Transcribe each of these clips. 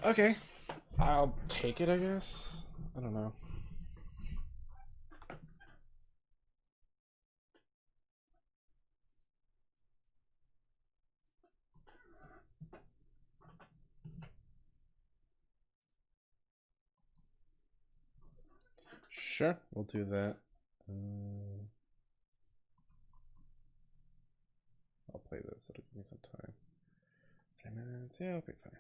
Okay. I'll take it, I guess. I don't know. Sure, we'll do that. I'll play this. It'll give me some time. 10 minutes. Yeah, okay, fine.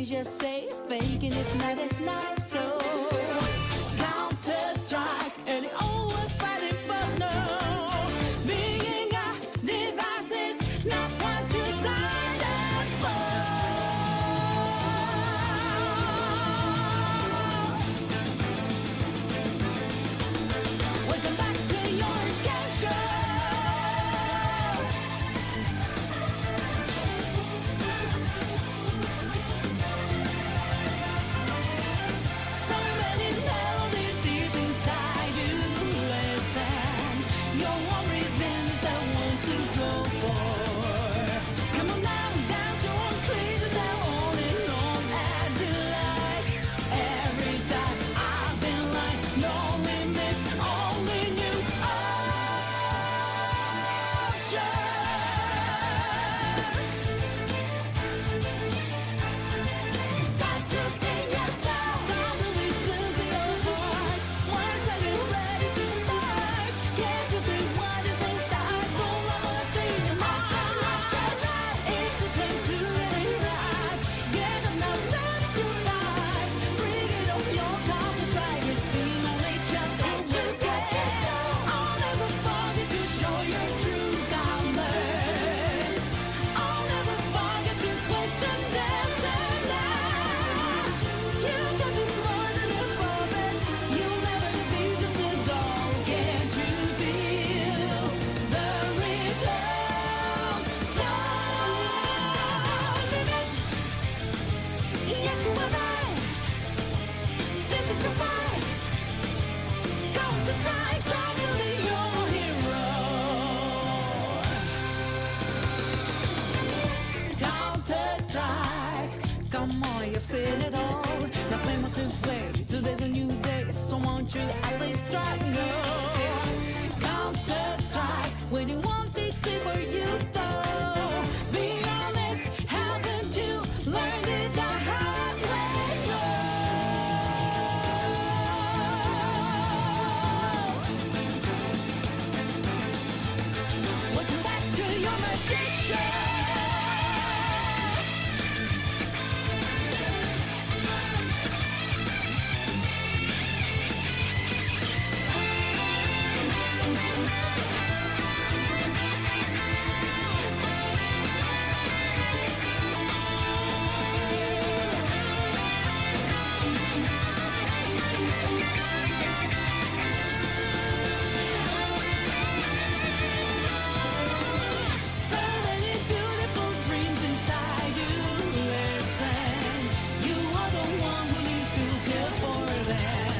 Just say faking it's not enough, so counter strike and it always fighting for no being a devices, not what you signed up for. Welcome back to your game show. seen it all. Nothing more to say. Today's a new day, so won't you at least try? No, counter-strike when you want it for you though. Be honest, haven't you learned it the hard way? No. Welcome back to your magician. So many beautiful dreams inside you. Listen, you are the one who needs to care for them.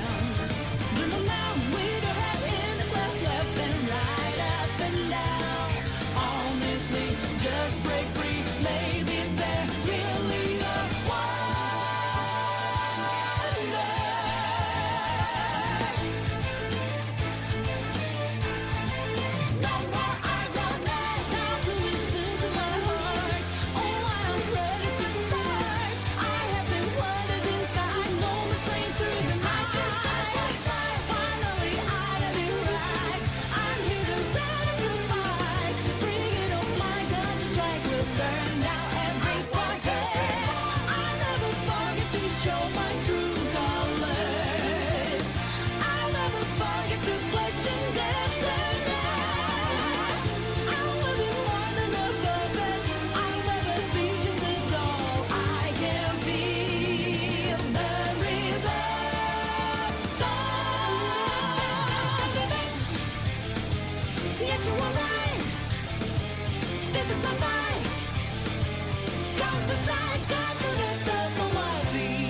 Dream on now, we don't have any left, left and right, up and down. Honestly, just break free. Maybe there really are no more idleness, how to listen to my heart. Oh, I'm ready to start. I have been flooded inside, no mistake through the night. Finally, I did it right. I'm here to sacrifice. Bring it on, my gun strike will burn down every quarter. I never forget to show my true colors. I'll never forget to question destiny. I will be more than a puppet. I'll never be just a doll. I can feel the rhythm. Yes, you are right. This is my fight. Come to side, come to the top of my feet.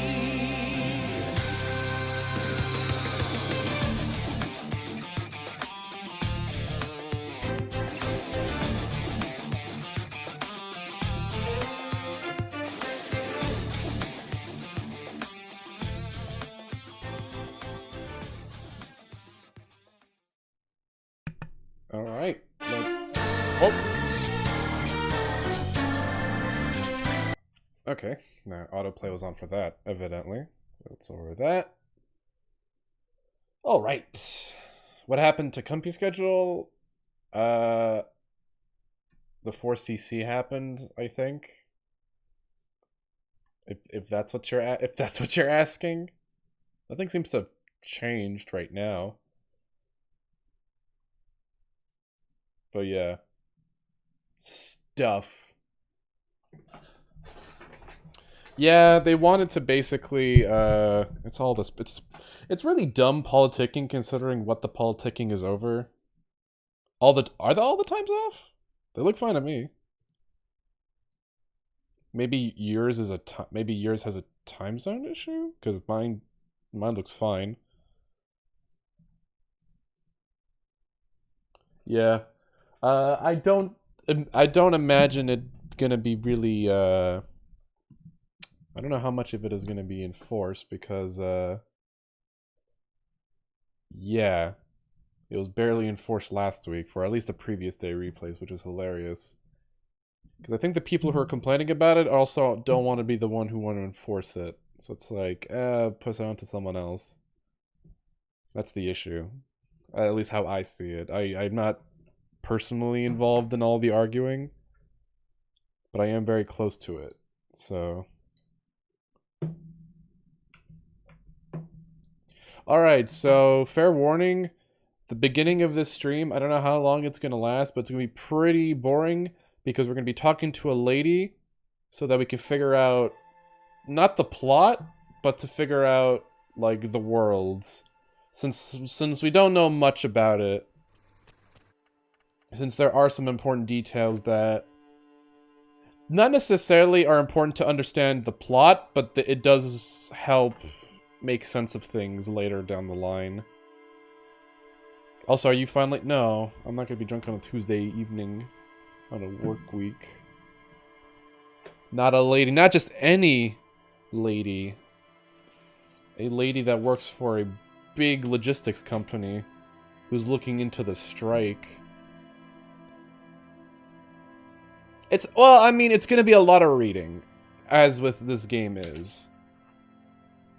Alright. Oh! Okay. Now, autoplay was on for that, evidently. Let's over that. Alright. What happened to Comfy Schedule? The 4CC happened, I think. If that's what you're asking. Nothing seems to have changed right now. But yeah. Stuff. Yeah, they wanted to basically it's all this it's really dumb politicking considering what the politicking is over. Are all the times off? They look fine to me. Maybe yours has a time zone issue, cuz mine looks fine. Yeah. I don't imagine it gonna be really I don't know how much of it is gonna be enforced because yeah, it was barely enforced last week for at least the previous day replays, which is hilarious. Because I think the people who are complaining about it also don't want to be the one who want to enforce it. So it's like, push it on to someone else. That's the issue. At least how I see it. I'm not personally involved in all the arguing, but I am very close to it. So alright, so fair warning, the beginning of this stream, I don't know how long it's gonna last, but it's gonna be pretty boring because we're gonna be talking to a lady so that we can figure out not the plot, but to figure out like the worlds. Since we don't know much about it, since there are some important details that not necessarily are important to understand the plot, but it does help make sense of things later down the line. Also, are you finally... No, I'm not going to be drunk on a Tuesday evening on a work week. Not a lady, not just any lady. A lady that works for a big logistics company who's looking into the strike. Well, I mean, it's gonna be a lot of reading, as with this game is.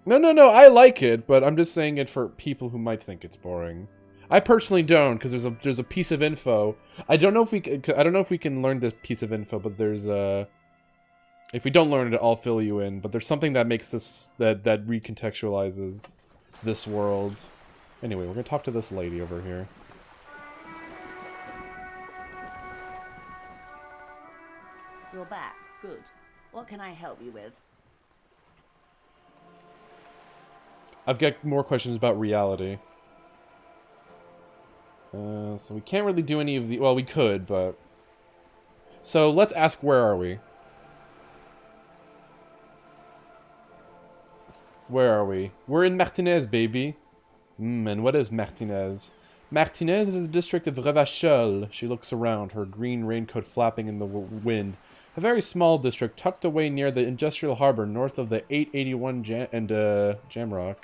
No, I like it, but I'm just saying it for people who might think it's boring. I personally don't, because there's a piece of info. I don't know if we can learn this piece of info, but there's a. If we don't learn it, I'll fill you in. But there's something that makes this that recontextualizes this world. Anyway, we're gonna talk to this lady over here. You're back. Good. What can I help you with? I've got more questions about reality. So we can't really do any of the... Well, we could, but... So let's ask, where are we? Where are we? We're in Martinez, baby. And what is Martinez? Martinez is a district of Revachol. She looks around, her green raincoat flapping in the wind. A very small district tucked away near the industrial harbor north of the 881 Jamrock.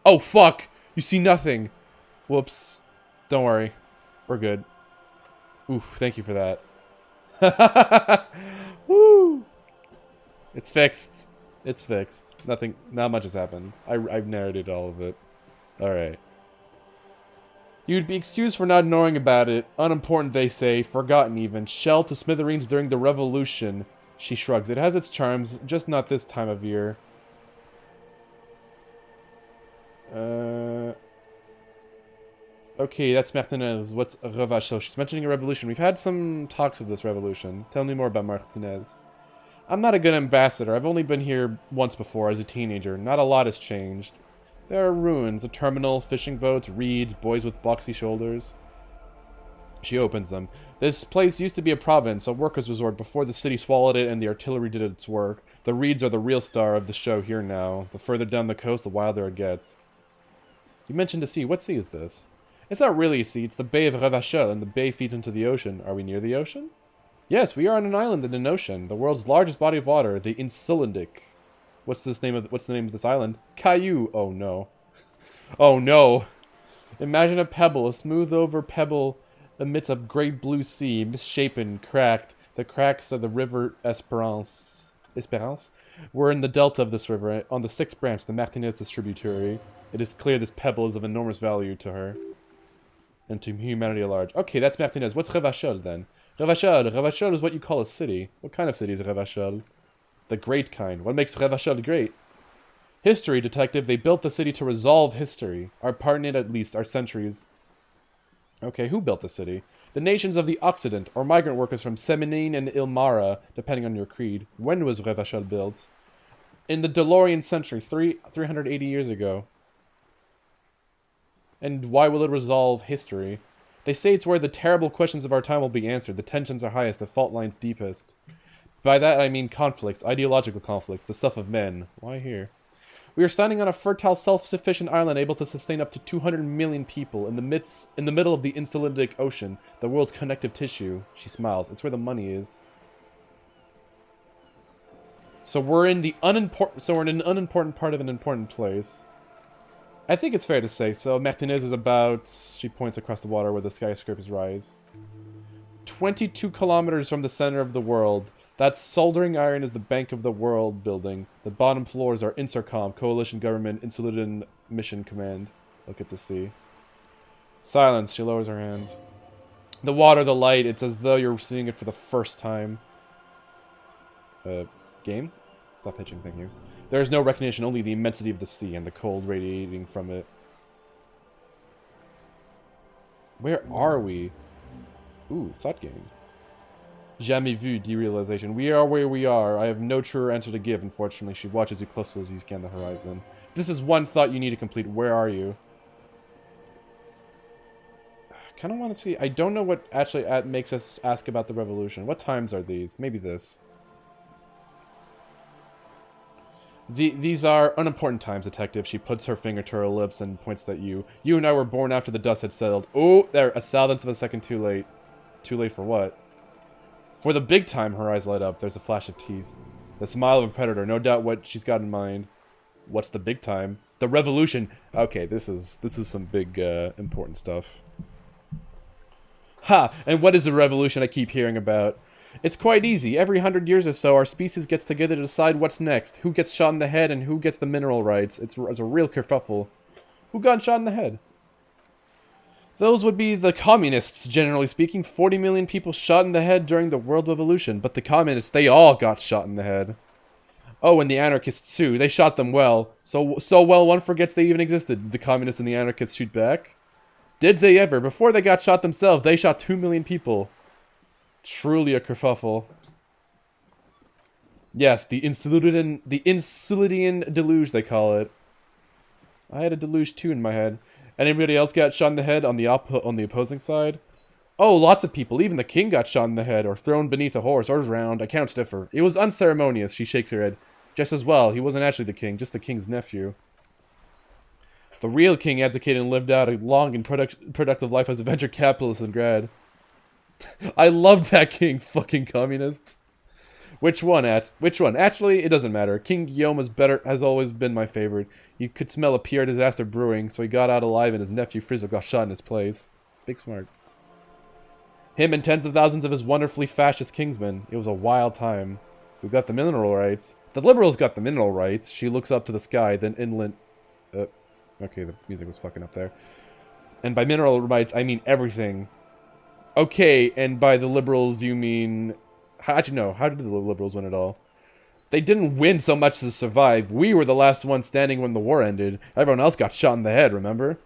Oh, fuck! You see nothing! Whoops. Don't worry. We're good. Oof, thank you for that. Woo! It's fixed. It's fixed. Not much has happened. I've narrated all of it. Alright. You'd be excused for not knowing about it. Unimportant, they say. Forgotten, even. Shelled to smithereens during the Revolution. She shrugs. It has its charms, just not this time of year. Okay, that's Martinez. What's Revachol? She's mentioning a revolution. We've had some talks of this revolution. Tell me more about Martinez. I'm not a good ambassador. I've only been here once before as a teenager. Not a lot has changed. There are ruins, a terminal, fishing boats, reeds, boys with boxy shoulders. She opens them. This place used to be a province, a workers' resort before the city swallowed it and the artillery did its work. The reeds are the real star of the show here now. The further down the coast, the wilder it gets. You mentioned a sea. What sea is this? It's not really a sea. It's the Bay of Revachol, and the bay feeds into the ocean. Are we near the ocean? Yes, we are on an island in an ocean. The world's largest body of water, the Insulindic. What's the name of this island? Caillou. Oh no. Oh no. Imagine a pebble, a smooth over pebble amidst a great blue sea, misshapen, cracked. The cracks of the river Esperance. We're in the delta of this river, on the sixth branch, the Martinez distributary. It is clear this pebble is of enormous value to her. And to humanity at large. Okay, that's Martinez. What's Revachol then? Revachol is what you call a city. What kind of city is Revachol? The great kind. What makes Revachol great? History, detective. They built the city to resolve history. Our part in it, at least, our centuries. Okay, who built the city? The nations of the Occident, or migrant workers from Seminine and Ilmara, depending on your creed. When was Revachol built? In the DeLorean century, 380 years ago. And why will it resolve history? They say it's where the terrible questions of our time will be answered. The tensions are highest, the fault lines deepest. By that I mean conflicts, ideological conflicts, the stuff of men. Why here? We are standing on a fertile, self-sufficient island able to sustain up to 200 million people in the middle of the Insulindic Ocean, the world's connective tissue. She smiles. It's where the money is. So we're in an unimportant part of an important place. I think it's fair to say so. Martinez is about... She points across the water where the skyscrapers rise. 22 kilometers from the center of the world. That soldering iron is the Bank of the World building. The bottom floors are Intercom, Coalition Government, Insulindic Mission Command. Look at the sea. Silence. She lowers her hand. The water, the light. It's as though you're seeing it for the first time. Game? Stop pitching, thank you. There is no recognition, only the immensity of the sea and the cold radiating from it. Where are we? Ooh, thought game. Jamais vu, derealization. We are where we are. I have no truer answer to give, unfortunately. She watches you closely as you scan the horizon. This is one thought you need to complete. Where are you? I kind of want to see... I don't know what actually makes us ask about the revolution. What times are these? Maybe this. These are unimportant times, detective. She puts her finger to her lips and points at you. You and I were born after the dust had settled. Oh, there, a thousandth of a second too late. Too late for what? For the big time, her eyes light up. There's a flash of teeth. The smile of a predator, no doubt what she's got in mind. What's the big time? The revolution. Okay, this is some big important stuff. Ha! And what is the revolution I keep hearing about? It's quite easy. Every 100 years or so, our species gets together to decide what's next. Who gets shot in the head and who gets the mineral rights. It's a real kerfuffle. Who got shot in the head? Those would be the communists, generally speaking. 40 million people shot in the head during the World Revolution. But the communists, they all got shot in the head. Oh, and the anarchists too. They shot them well. So well one forgets they even existed. Did the communists and the anarchists shoot back? Did they ever? Before they got shot themselves, they shot 2 million people. Truly a kerfuffle. Yes, the Insulidian deluge, they call it. I had a deluge too in my head. Anybody else got shot in the head on the opposing side? Oh, lots of people. Even the king got shot in the head, or thrown beneath a horse, or drowned. Accounts differ. It was unceremonious, she shakes her head. Just as well, he wasn't actually the king, just the king's nephew. The real king abdicated and lived out a long and productive life as a venture capitalist in grad. I loved that king, fucking communists. Which one? Actually, it doesn't matter. King Guillaume has always been my favorite. You could smell a PR disaster brewing, so he got out alive and his nephew Frizzle got shot in his place. Big smarts. Him and tens of thousands of his wonderfully fascist kingsmen. It was a wild time. We got the mineral rights. The liberals got the mineral rights. She looks up to the sky, then inland... okay, the music was fucking up there. And by mineral rights, I mean everything. Okay, and by the liberals, you mean... How'd you know? How did the liberals win it all? They didn't win so much as survive. We were the last ones standing when the war ended. Everyone else got shot in the head, remember?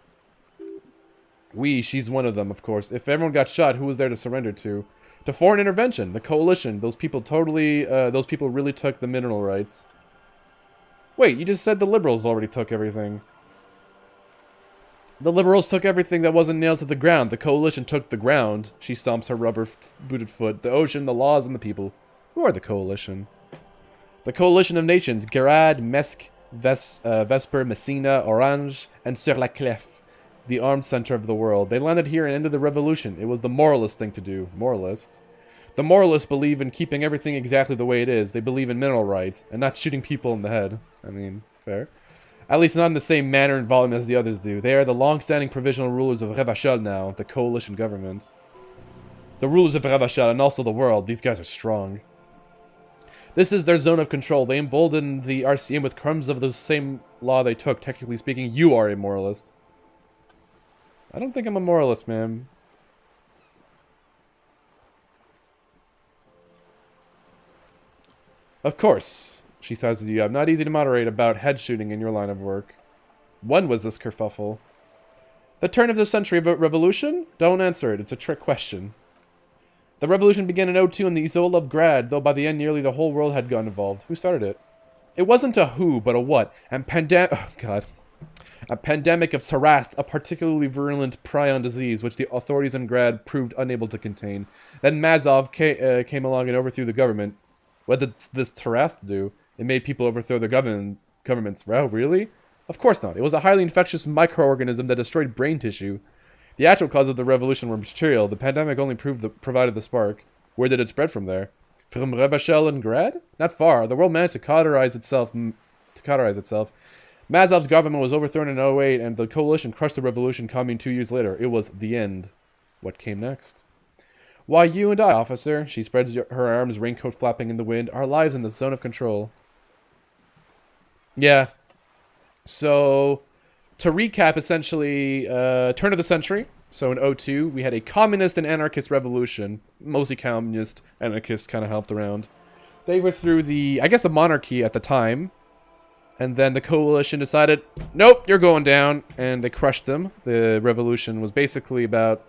She's one of them, of course. If everyone got shot, who was there to surrender to? To foreign intervention, the coalition. Those people really took the mineral rights. Wait, you just said the liberals already took everything. The liberals took everything that wasn't nailed to the ground. The coalition took the ground. She stomps her rubber-booted foot. The ocean, the laws, and the people. Who are the coalition? The coalition of nations. Garad, Mesk, Vesper, Messina, Orange, and Sur-la-Clef. The armed center of the world. They landed here and ended the revolution. It was the moralist thing to do. Moralist. The moralists believe in keeping everything exactly the way it is. They believe in mineral rights, and not shooting people in the head. I mean, fair. At least not in the same manner and volume as the others do. They are the long-standing provisional rulers of Revachol now, the coalition government. The rulers of Revachol and also the world. These guys are strong. This is their zone of control. They emboldened the RCM with crumbs of the same law they took. Technically speaking, you are a moralist. I don't think I'm a moralist, man. Of course. She sizes you up. Not easy to moderate about head shooting in your line of work. When was this kerfuffle? The turn of the century revolution? Don't answer it. It's a trick question. The revolution began in '02 in the Isola of Grad, though by the end nearly the whole world had gotten involved. Who started it? It wasn't a who, but a what. And oh god. A pandemic of Sarath, a particularly virulent prion disease, which the authorities in Grad proved unable to contain. Then Mazov came along and overthrew the government. What did this Sarath do? It made people overthrow their governments. Well, really? Of course not. It was a highly infectious microorganism that destroyed brain tissue. The actual cause of the revolution were material. The pandemic only provided the spark. Where did it spread from there? From Revachol and Grad? Not far. The world managed to cauterize itself. Mazov's government was overthrown in '08, and the coalition crushed the revolution coming 2 years later. It was the end. What came next? Why, you and I, officer. She spreads her arms, raincoat flapping in the wind. Our lives in the zone of control. Yeah. So, to recap, essentially, turn of the century. So in '02, we had a communist and anarchist revolution. Mostly communist, anarchists kind of helped around. They overthrew the monarchy at the time. And then the coalition decided, nope, you're going down. And they crushed them. The revolution was basically about,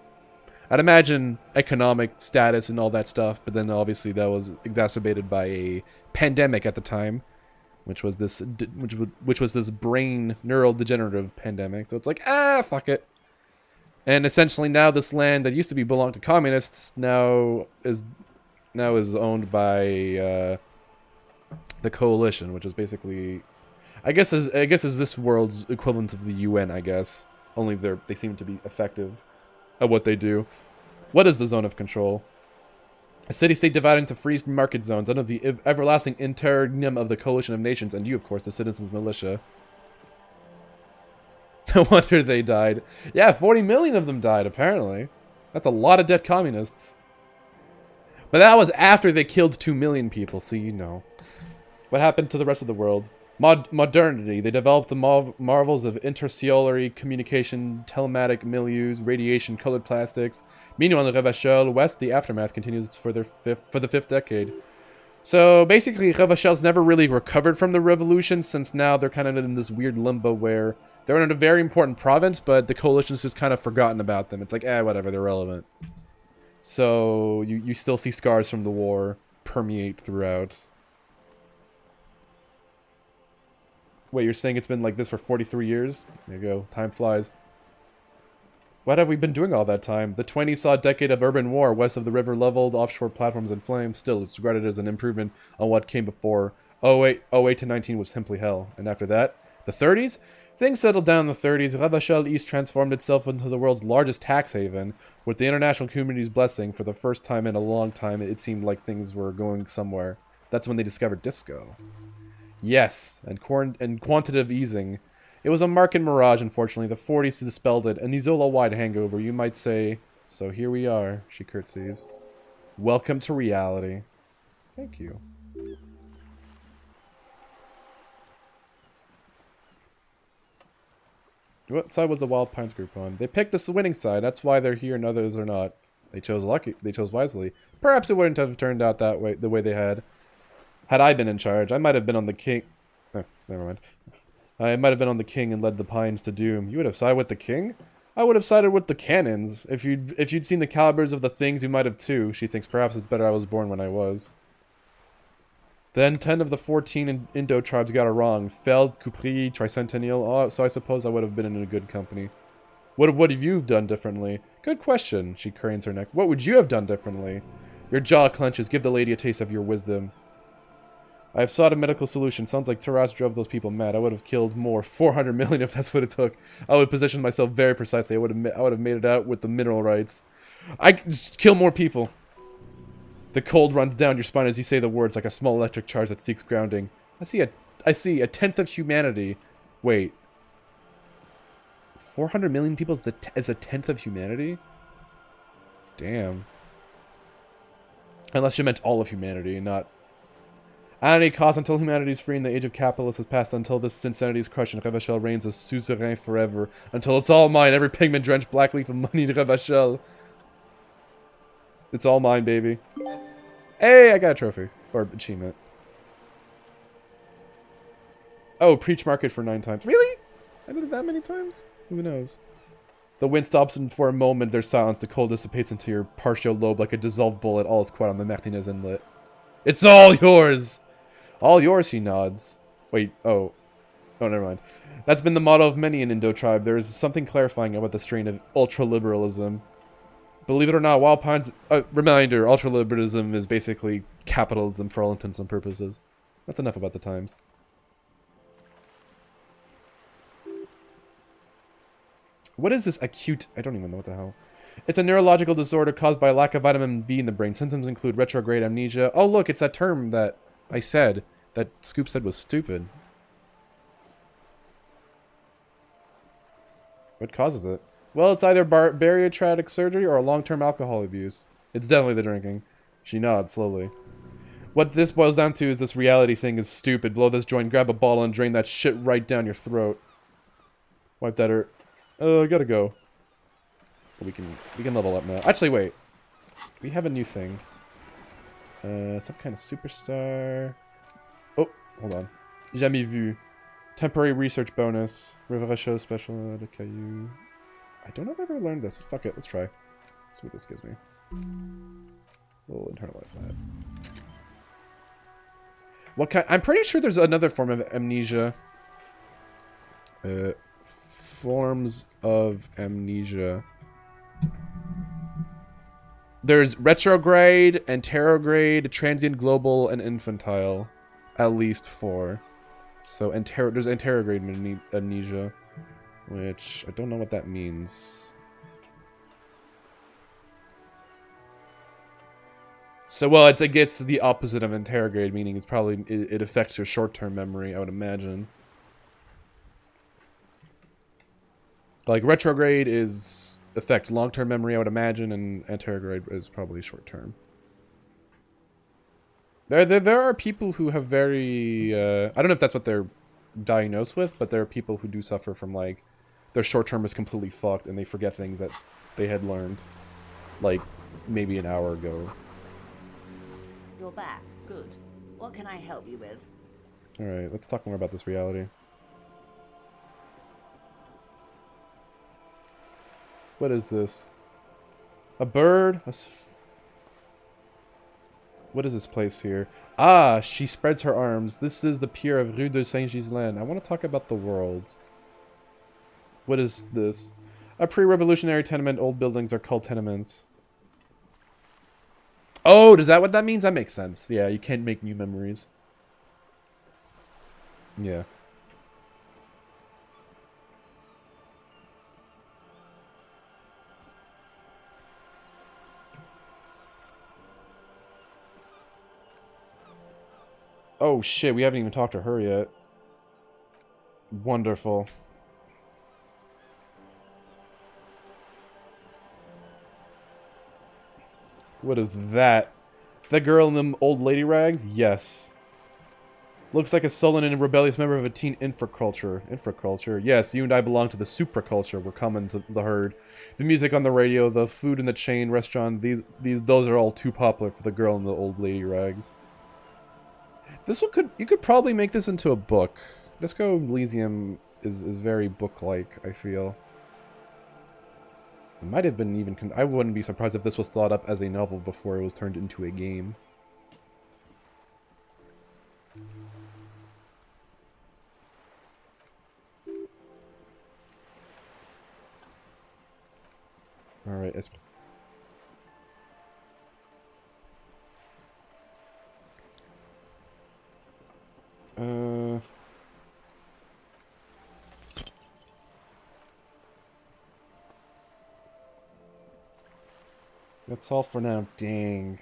I'd imagine, economic status and all that stuff. But then obviously that was exacerbated by a pandemic at the time. Which was this brain neural degenerative pandemic. So it's like, fuck it. And essentially now this land that used to belong to communists now is owned by the coalition, which is basically, I guess is this world's equivalent of the UN, I guess. Only they seem to be effective at what they do. What is the zone of control? A city-state divided into free market zones under the everlasting interregnum of the coalition of nations, and you, of course, the citizens' militia. No wonder they died. Yeah, 40 million of them died, apparently. That's a lot of dead communists. But that was after they killed 2 million people, so you know. What happened to the rest of the world? Modernity. They developed the marvels of interstellar communication, telematic milieus, radiation, colored plastics. Meanwhile, in Revachol West, the aftermath continues for the fifth decade. So basically, Revachel's never really recovered from the revolution, since now they're kind of in this weird limbo where they're in a very important province, but the coalition's just kind of forgotten about them. It's like, whatever, they're relevant. So you still see scars from the war permeate throughout. Wait, you're saying it's been like this for 43 years? There you go. Time flies. What have we been doing all that time? The 20s saw a decade of urban war west of the river leveled, offshore platforms in flames. Still, it's regarded as an improvement on what came before. 08 to 19 was simply hell. And after that, the 30s? Things settled down in the 30s. Revachol East transformed itself into the world's largest tax haven. With the international community's blessing, for the first time in a long time, it seemed like things were going somewhere. That's when they discovered disco. Yes, and quantitative easing. It was a market mirage, unfortunately. The 40s dispelled it. An Isola-wide hangover, you might say. So here we are, she curtsies. Welcome to reality. Thank you. What side was the Wild Pines group on? They picked the winning side. That's why they're here and others are not. They chose lucky. They chose wisely. Perhaps it wouldn't have turned out that way, the way they had. Had I been in charge, I might have been on the king. Oh, never mind. I might have been on the king and led the Pines to doom. You would have sided with the king? I would have sided with the cannons. If you'd seen the calibers of the things, you might have too. She thinks perhaps it's better I was born when I was. Then 10 of the 14 Indo tribes got it wrong. Feld, Capri, Tricentennial. Oh, so I suppose I would have been in a good company. What have you done differently? Good question. She cranes her neck. What would you have done differently? Your jaw clenches. Give the lady a taste of your wisdom. I have sought a medical solution. Sounds like Taras drove those people mad. I would have killed more. 400 million if that's what it took. I would position myself very precisely. I would have made it out with the mineral rights. I just kill more people. The cold runs down your spine as you say the words like a small electric charge that seeks grounding. I see a tenth of humanity. Wait. 400 million people is a tenth of humanity? Damn. Unless you meant all of humanity, not... At any cost, until humanity is free and the age of capitalists has passed, until this insanity is crushed and Revachol reigns as suzerain forever, until it's all mine, every pigment-drenched black leaf of money to Revachol. It's all mine, baby. Hey, I got a trophy. Or achievement. Oh, preach market for 9 times. Really? I did it that many times? Who knows? The wind stops and for a moment there's silence. The cold dissipates into your partial lobe like a dissolved bullet. All is quiet on the Martinez Inlet. It's all yours! All yours, he nods. Wait, oh. Oh, never mind. That's been the motto of many an Indo tribe. There is something clarifying about the strain of ultraliberalism. Believe it or not, Wild Pines... reminder, ultraliberalism is basically capitalism for all intents and purposes. That's enough about the times. What is this acute... I don't even know what the hell. It's a neurological disorder caused by a lack of vitamin B in the brain. Symptoms include retrograde amnesia. Oh, look, it's that term that I said, that Scoop said was stupid. What causes it? Well, it's either bariatric surgery or a long-term alcohol abuse. It's definitely the drinking. She nods slowly. What this boils down to is this reality thing is stupid. Blow this joint, grab a bottle, and drain that shit right down your throat. Wipe that hurt. I gotta go. We can level up now. Actually, wait. We have a new thing. Some kind of superstar. Oh, hold on. Jamais vu. Temporary research bonus. River show special de Caillou. I don't know if I've ever learned this. Fuck it, let's try. See what this gives me. We'll internalize that. What kind? I'm pretty sure there's another form of amnesia. Forms of amnesia. There's retrograde, anterograde, transient global, and infantile. At least 4. So there's anterograde amnesia, which I don't know what that means. So, well, it gets the opposite of interrogate, meaning it's probably it affects your short-term memory, I would imagine. Like retrograde affects long-term memory, I would imagine, and anterograde is probably short-term. There are people who have very I don't know if that's what they're diagnosed with, but there are people who do suffer from like their short-term is completely fucked and they forget things that they had learned like maybe an hour ago. You're back. Good. What can I help you with? All right, let's talk more about this reality. What is this? A bird? What is this place here? Ah, she spreads her arms. This is the pier of Rue de Saint-Ghislain. I want to talk about the world. What is this? A pre-revolutionary tenement. Old buildings are called tenements. Oh, does that what that means? That makes sense. Yeah, you can't make new memories. Yeah. Oh shit, we haven't even talked to her yet. Wonderful. What is that? The girl in them old lady rags? Yes. Looks like a sullen and rebellious member of a teen infraculture. Infraculture? Yes, you and I belong to the supraculture. We're common to the herd. The music on the radio, the food in the chain restaurant, those are all too popular for the girl in the old lady rags. This one you could probably make this into a book. Disco Elysium is very book-like, I feel. It might have been even... I wouldn't be surprised if this was thought up as a novel before it was turned into a game. Alright, it's... That's all for now. Dang.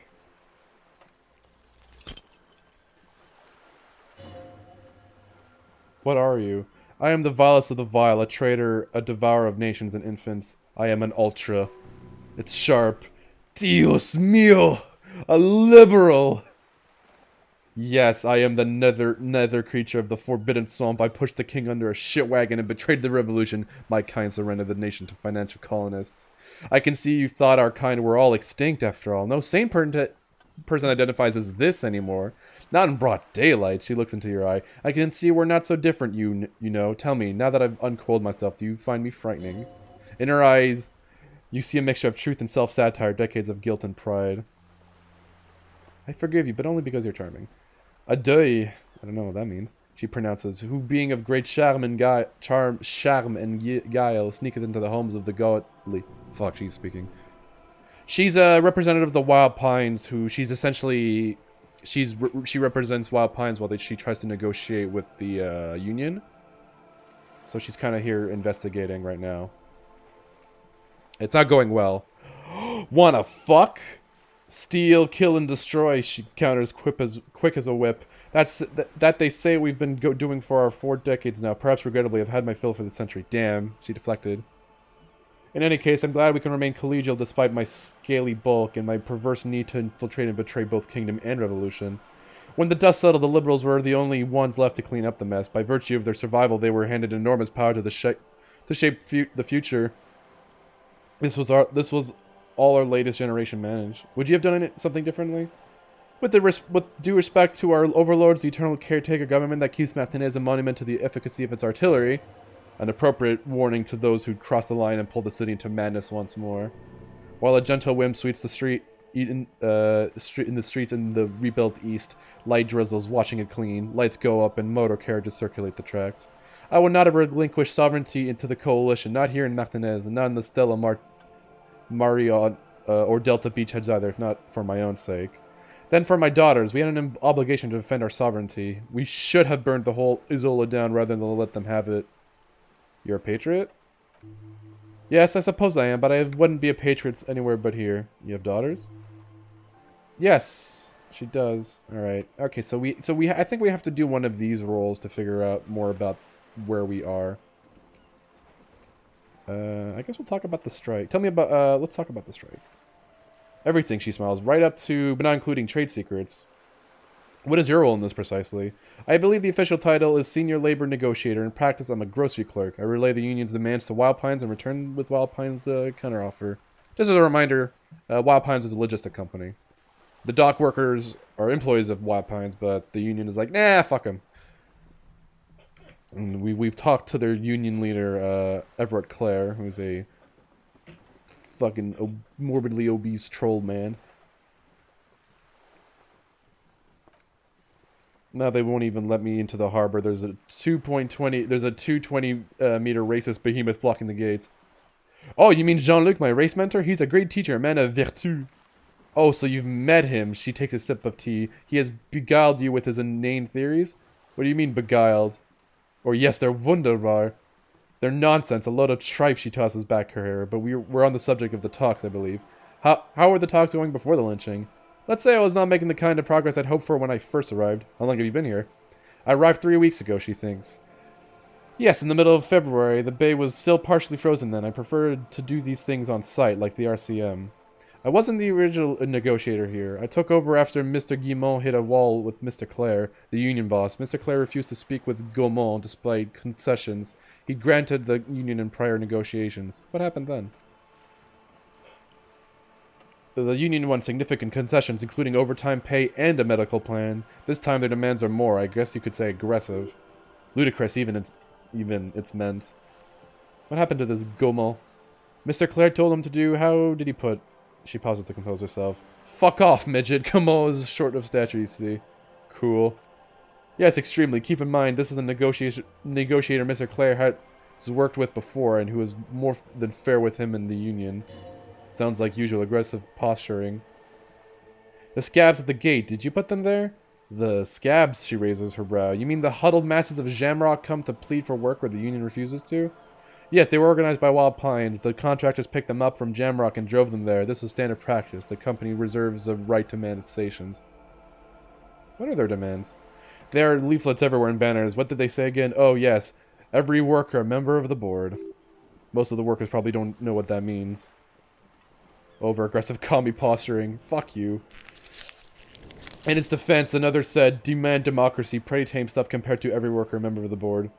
What are you? I am the vilest of the vile, a traitor, a devourer of nations and infants. I am an ultra. It's sharp. Dios mío! A liberal! Yes, I am the nether creature of the forbidden swamp. I pushed the king under a shit wagon and betrayed the revolution. My kind surrendered the nation to financial colonists. I can see you thought our kind were all extinct after all. No sane person identifies as this anymore. Not in broad daylight. She looks into your eye. I can see we're not so different, you know. Tell me, now that I've uncoiled myself, do you find me frightening? In her eyes, you see a mixture of truth and self-satire, decades of guilt and pride. I forgive you, but only because you're charming. A Doyes, I don't know what that means. She pronounces, who being of great charm and guile, sneaketh into the homes of the godly. Fuck, she's speaking. She's a representative of the Wild Pines, who she's essentially... She represents Wild Pines while she tries to negotiate with the Union. So she's kind of here investigating right now. It's not going well. Wanna fuck? Steal, kill, and destroy, she counters quick as a whip. That they say we've been doing for our 4 decades now. Perhaps regrettably, I've had my fill for the century. Damn, she deflected. In any case, I'm glad we can remain collegial despite my scaly bulk and my perverse need to infiltrate and betray both kingdom and revolution. When the dust settled, the liberals were the only ones left to clean up the mess. By virtue of their survival, they were handed enormous power to shape the future. This was all our latest generation managed. Would you have done something differently? With due respect to our overlords, the eternal caretaker government that keeps Martinez a monument to the efficacy of its artillery, an appropriate warning to those who'd crossed the line and pulled the city into madness once more. While a gentle wind sweeps the in the streets in the rebuilt east, light drizzles, watching it clean. Lights go up and motor carriages circulate the tracks. I would not have relinquished sovereignty into the coalition, not here in Martinez, and not in the Stella Mariot or Delta Beachheads either, if not for my own sake. Then for my daughters, we had an obligation to defend our sovereignty. We should have burned the whole Isola down rather than let them have it. You're a patriot? Yes, I suppose I am, but I wouldn't be a patriot anywhere but here. You have daughters? Yes, she does. All right. Okay, so I think we have to do one of these roles to figure out more about where we are. I guess we'll talk about the strike. Tell me about, let's talk about the strike. Everything, she smiles, right up to, but not including trade secrets. What is your role in this precisely? I believe the official title is Senior Labor Negotiator. In practice, I'm a grocery clerk. I relay the union's demands to Wild Pines and return with Wild Pines' counteroffer. Just as a reminder, Wild Pines is a logistic company. The dock workers are employees of Wild Pines, but the union is like, nah, fuck them. And we've talked to their union leader, Everett Clare, who's a fucking morbidly obese troll man. Now they won't even let me into the harbor. There's a 220 meter racist behemoth blocking the gates. Oh, you mean Jean-Luc, my race mentor? He's a great teacher, a man of vertu. Oh, so you've met him. She takes a sip of tea. He has beguiled you with his inane theories? What do you mean beguiled? Or yes, they're wunderbar. They're nonsense, a load of tripe, she tosses back her hair. But we're on the subject of the talks, I believe. How were the talks going before the lynching? Let's say I was not making the kind of progress I'd hoped for when I first arrived. How long have you been here? I arrived 3 weeks ago, she thinks. Yes, in the middle of February. The bay was still partially frozen then. I preferred to do these things on site, like the RCM. I wasn't the original negotiator here. I took over after Mr. Guimont hit a wall with Mr. Clare, the union boss. Mr. Clare refused to speak with Gaumont despite concessions he'd granted the union in prior negotiations. What happened then? The union won significant concessions, including overtime pay and a medical plan. This time their demands are more, I guess you could say aggressive. Ludicrous, even it's meant. What happened to this Gaumont? Mr. Clare told him to do, how did he put? She pauses to compose herself. Fuck off, midget. Gaumont is short of stature, you see. Cool. Yes, extremely. Keep in mind, this is a negotiator Mr. Clare has worked with before, and who is more than fair with him in the union. Sounds like usual aggressive posturing. The scabs at the gate, did you put them there? The scabs, she raises her brow. You mean the huddled masses of Jamrock come to plead for work where the union refuses to? Yes, they were organized by Wild Pines. The contractors picked them up from Jamrock and drove them there. This is standard practice. The company reserves the right to man its stations. What are their demands? There are leaflets everywhere and banners. What did they say again? Oh, yes. Every worker a member of the board. Most of the workers probably don't know what that means. Over-aggressive commie posturing. Fuck you. In its defense, another said, demand democracy, pretty tame stuff compared to every worker member of the board.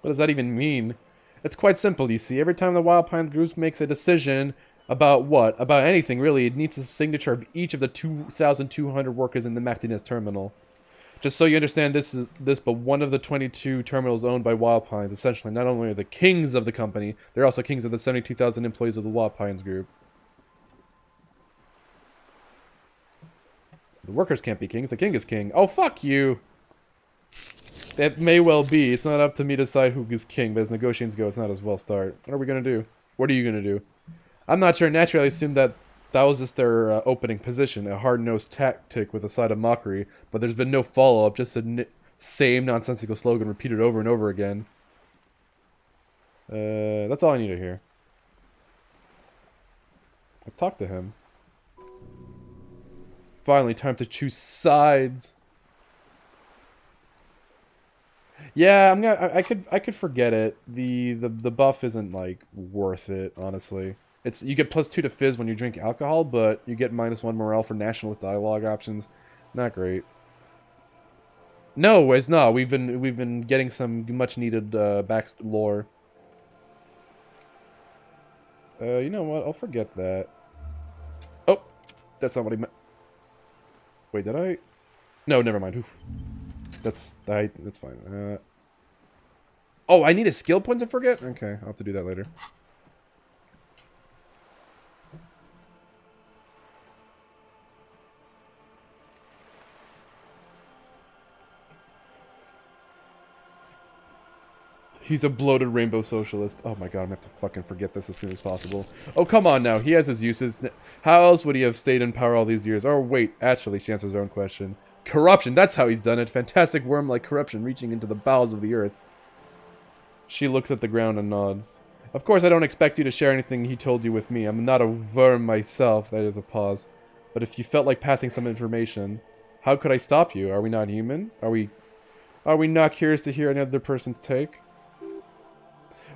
What does that even mean? It's quite simple, you see. Every time the Wild Pine Group makes a decision about what? About anything, really, it needs the signature of each of the 2,200 workers in the Martinez terminal. Just so you understand, this but one of the 22 terminals owned by Wild Pines. Essentially, not only are the kings of the company, they're also kings of the 72,000 employees of the Wild Pines Group. The workers can't be kings. The king is king. Oh, fuck you! That may well be. It's not up to me to decide who is king, but as negotiations go, it's not as well start. What are we gonna do? What are you gonna do? I'm not sure. Naturally, I assumed that was just their opening position, a hard-nosed tactic with a side of mockery, but there's been no follow-up, just the same nonsensical slogan repeated over and over again. That's all I need to hear. I'll talk to him. Finally, time to choose sides. Yeah, I could forget it. The buff isn't like worth it, honestly. You get +2 to fizz when you drink alcohol, but you get -1 morale for nationalist dialogue options. Not great. No, it's not. We've been getting some much needed back lore. You know what? I'll forget that. Oh, that's not what he meant. Wait, did I? No, never mind. Oof. That's fine. Oh, I need a skill point to forget? Okay, I'll have to do that later. He's a bloated rainbow socialist. Oh my god, I'm gonna have to fucking forget this as soon as possible. Oh, come on now. He has his uses. How else would he have stayed in power all these years? Or wait, actually, she answers her own question. Corruption, that's how he's done it. Fantastic worm-like corruption reaching into the bowels of the earth. She looks at the ground and nods. Of course, I don't expect you to share anything he told you with me. I'm not a worm myself. That is a pause. But if you felt like passing some information, how could I stop you? Are we not human? Are we not curious to hear another person's take?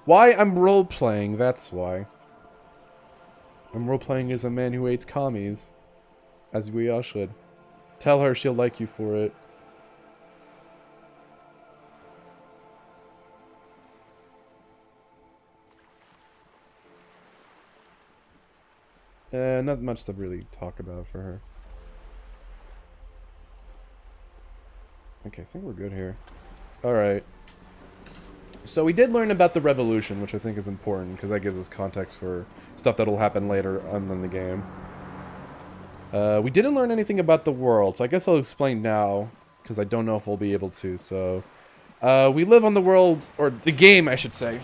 Why? I'm role-playing, that's why. I'm role-playing as a man who hates commies. As we all should. Tell her she'll like you for it. Not much to really talk about for her. Okay, I think we're good here. Alright. So we did learn about the revolution, which I think is important, because that gives us context for stuff that'll happen later on in the game. We didn't learn anything about the world, so I guess I'll explain now, because I don't know if we'll be able to, so... we live on the world, or the game, I should say.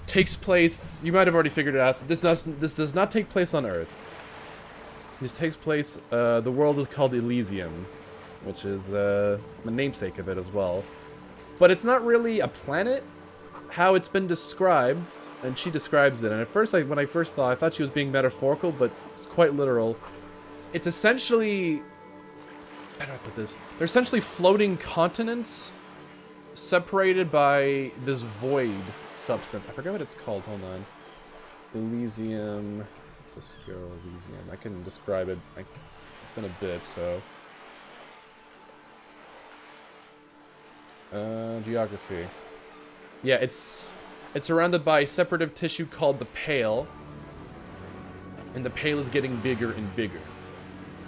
Takes place, you might have already figured it out, so this does not take place on Earth. This takes place, the world is called Elysium, which is the namesake of it as well. But it's not really a planet, how it's been described, and she describes it, and at first, when I first thought, I thought she was being metaphorical, but it's quite literal. It's essentially, how do I put this? They're essentially floating continents separated by this void substance. I forget what it's called, hold on. Elysium, just go Elysium. I can describe it, it's been a bit, so. Geography. Yeah, it's surrounded by separative tissue called the Pale. And the Pale is getting bigger and bigger.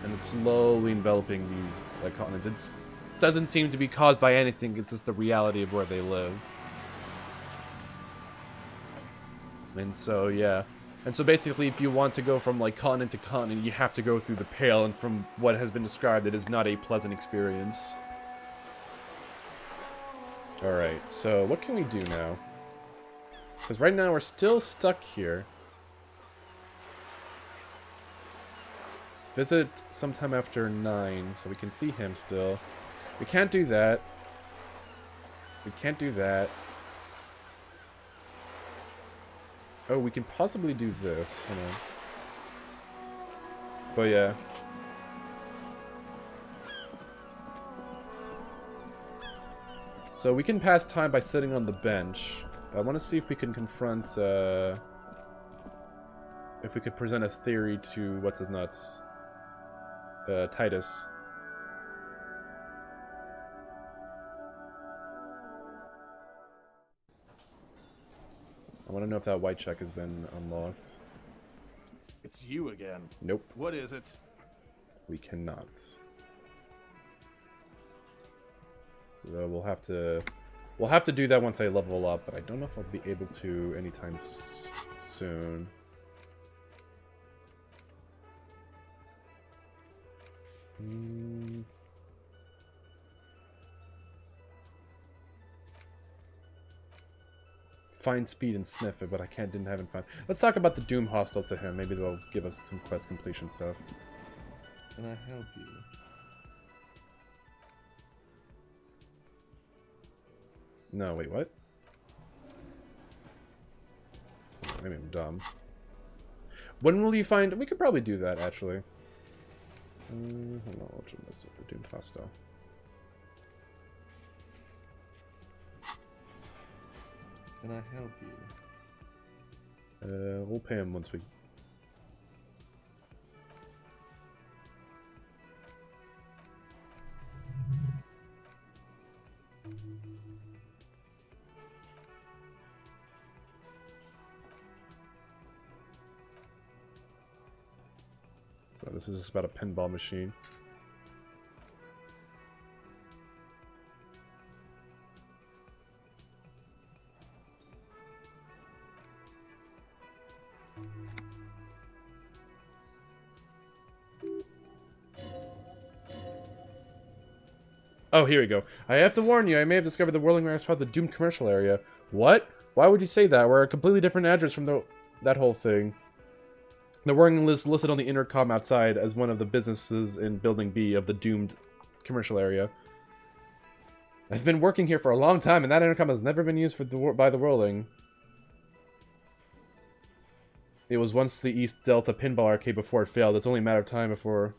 And it's slowly enveloping these continents. It doesn't seem to be caused by anything, it's just the reality of where they live. And so, yeah. And so basically, if you want to go from, like, continent to continent, you have to go through the Pale, and from what has been described, it is not a pleasant experience. Alright, so what can we do now? Because right now we're still stuck here. Visit sometime after 9, so we can see him still. We can't do that. We can't do that. Oh, we can possibly do this. Hold on. But yeah. So we can pass time by sitting on the bench. I want to see if we can confront, if we could present a theory to what's-his-nuts, Titus. I want to know if that white check has been unlocked. It's you again. Nope. What is it? We cannot. So we'll have to do that once I level up, but I don't know if I'll be able to anytime soon. Find speed and sniff it, but I haven't found. Let's talk about the Doom hostile to him. Maybe they'll give us some quest completion stuff. Can I help you? No, wait, what? Maybe I'm dumb. When will you find... We could probably do that, actually. Hold on, what's the Doom hostile? Can I help you? We'll pay him once we... So this is just about a pinball machine. Oh, here we go. I have to warn you, I may have discovered the whirling rare spot of the doomed commercial area. What? Why would you say that? We're a completely different address from that whole thing. The whirling list listed on the intercom outside as one of the businesses in Building B of the doomed commercial area. I've been working here for a long time, and that intercom has never been used by the whirling. It was once the East Delta pinball arcade before it failed. It's only a matter of time before...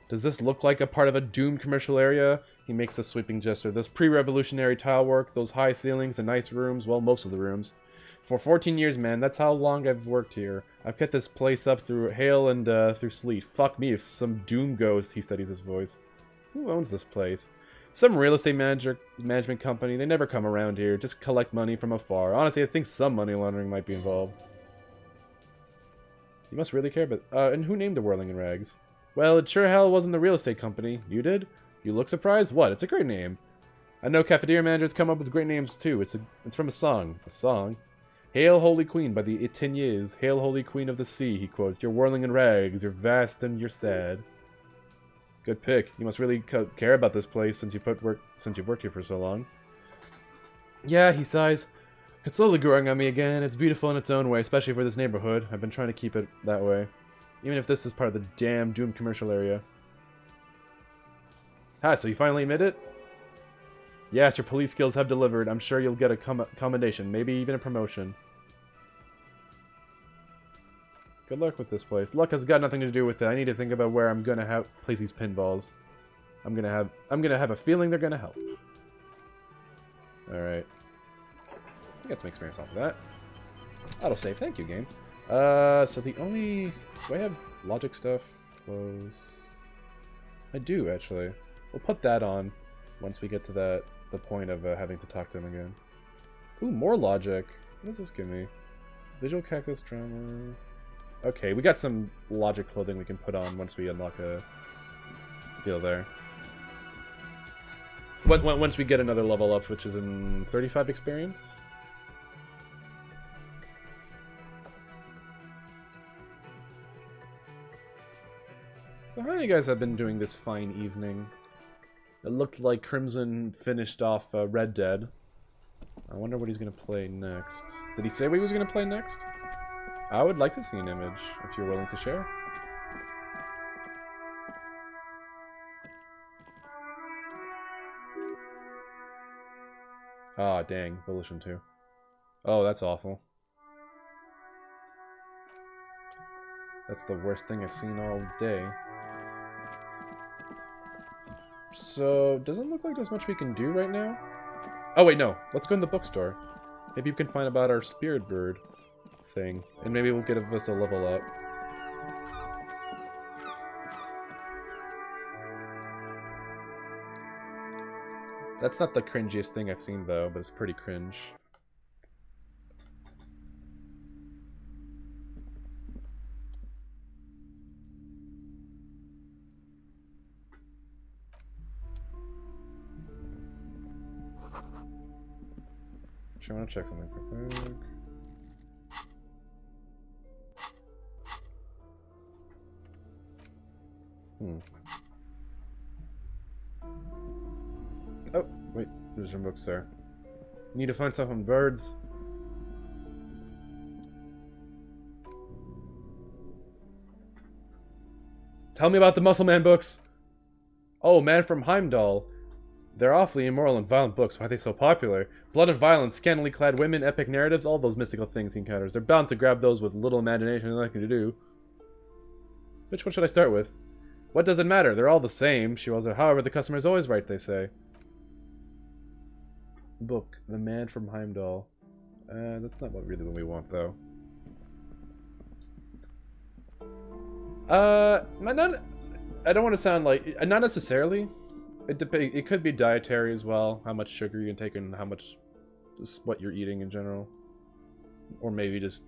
Does this look like a part of a doomed commercial area? He makes a sweeping gesture. Those pre-revolutionary tile work, those high ceilings and nice rooms, well, most of the rooms. For 14 years, man, that's how long I've worked here. I've kept this place up through hail and through sleet. Fuck me if some doom ghost, he steadies his voice. Who owns this place? Some real estate management company. They never come around here, just collect money from afar. Honestly, I think some money laundering might be involved. You must really care, but... and who named the Whirling in Rags? Well, it sure hell wasn't the real estate company. You did? You look surprised? What? It's a great name. I know cafeteria managers come up with great names, too. It's from a song. A song? Hail, Holy Queen by the Teniers. Hail, Holy Queen of the Sea, he quotes. You're whirling in rags. You're vast and you're sad. Good pick. You must really care about this place since you've worked here for so long. Yeah, he sighs. It's slowly growing on me again. It's beautiful in its own way, especially for this neighborhood. I've been trying to keep it that way. Even if this is part of the damn doomed commercial area. Hi, so you finally admit it? Yes, your police skills have delivered. I'm sure you'll get a commendation, maybe even a promotion. Good luck with this place. Luck has got nothing to do with it. I need to think about where I'm gonna place these pinballs. I'm gonna have a feeling they're gonna help. Alright. We got some experience off of that. Autosave, thank you, game. So the only... Do I have logic stuff? Close. I do, actually. We'll put that on once we get to the point of having to talk to him again. Ooh, more logic. What does this give me? Visual cactus drama. Okay, we got some logic clothing we can put on once we unlock a skill there. Once we get another level up, which is in 35 experience. So how you guys have been doing this fine evening? It looked like Crimson finished off Red Dead. I wonder what he's going to play next. Did he say what he was going to play next? I would like to see an image, if you're willing to share. Ah, dang. Volition 2. Oh, that's awful. That's the worst thing I've seen all day. So, doesn't look like there's much we can do right now. Oh, wait, no. Let's go in the bookstore. Maybe you can find about our spirit bird thing. And maybe we'll give us a level up. That's not the cringiest thing I've seen, though, but it's pretty cringe. Actually, I want to check something quick. Oh, wait, there's some books there. Need to find stuff on birds. Tell me about the Muscle Man books. Oh, Man from Heimdall. They're awfully immoral and violent books. Why are they so popular? Blood and violence, scantily clad women, epic narratives, all those mystical things he encounters. They're bound to grab those with little imagination and nothing to do. Which one should I start with? What does it matter? They're all the same. She was. However, the customer is always right, they say. Book. The Man from Heimdall. That's not what we want, though. I don't want to sound like... Not necessarily. It could be dietary as well. How much sugar you can take and how much... Just what you're eating in general. Or maybe just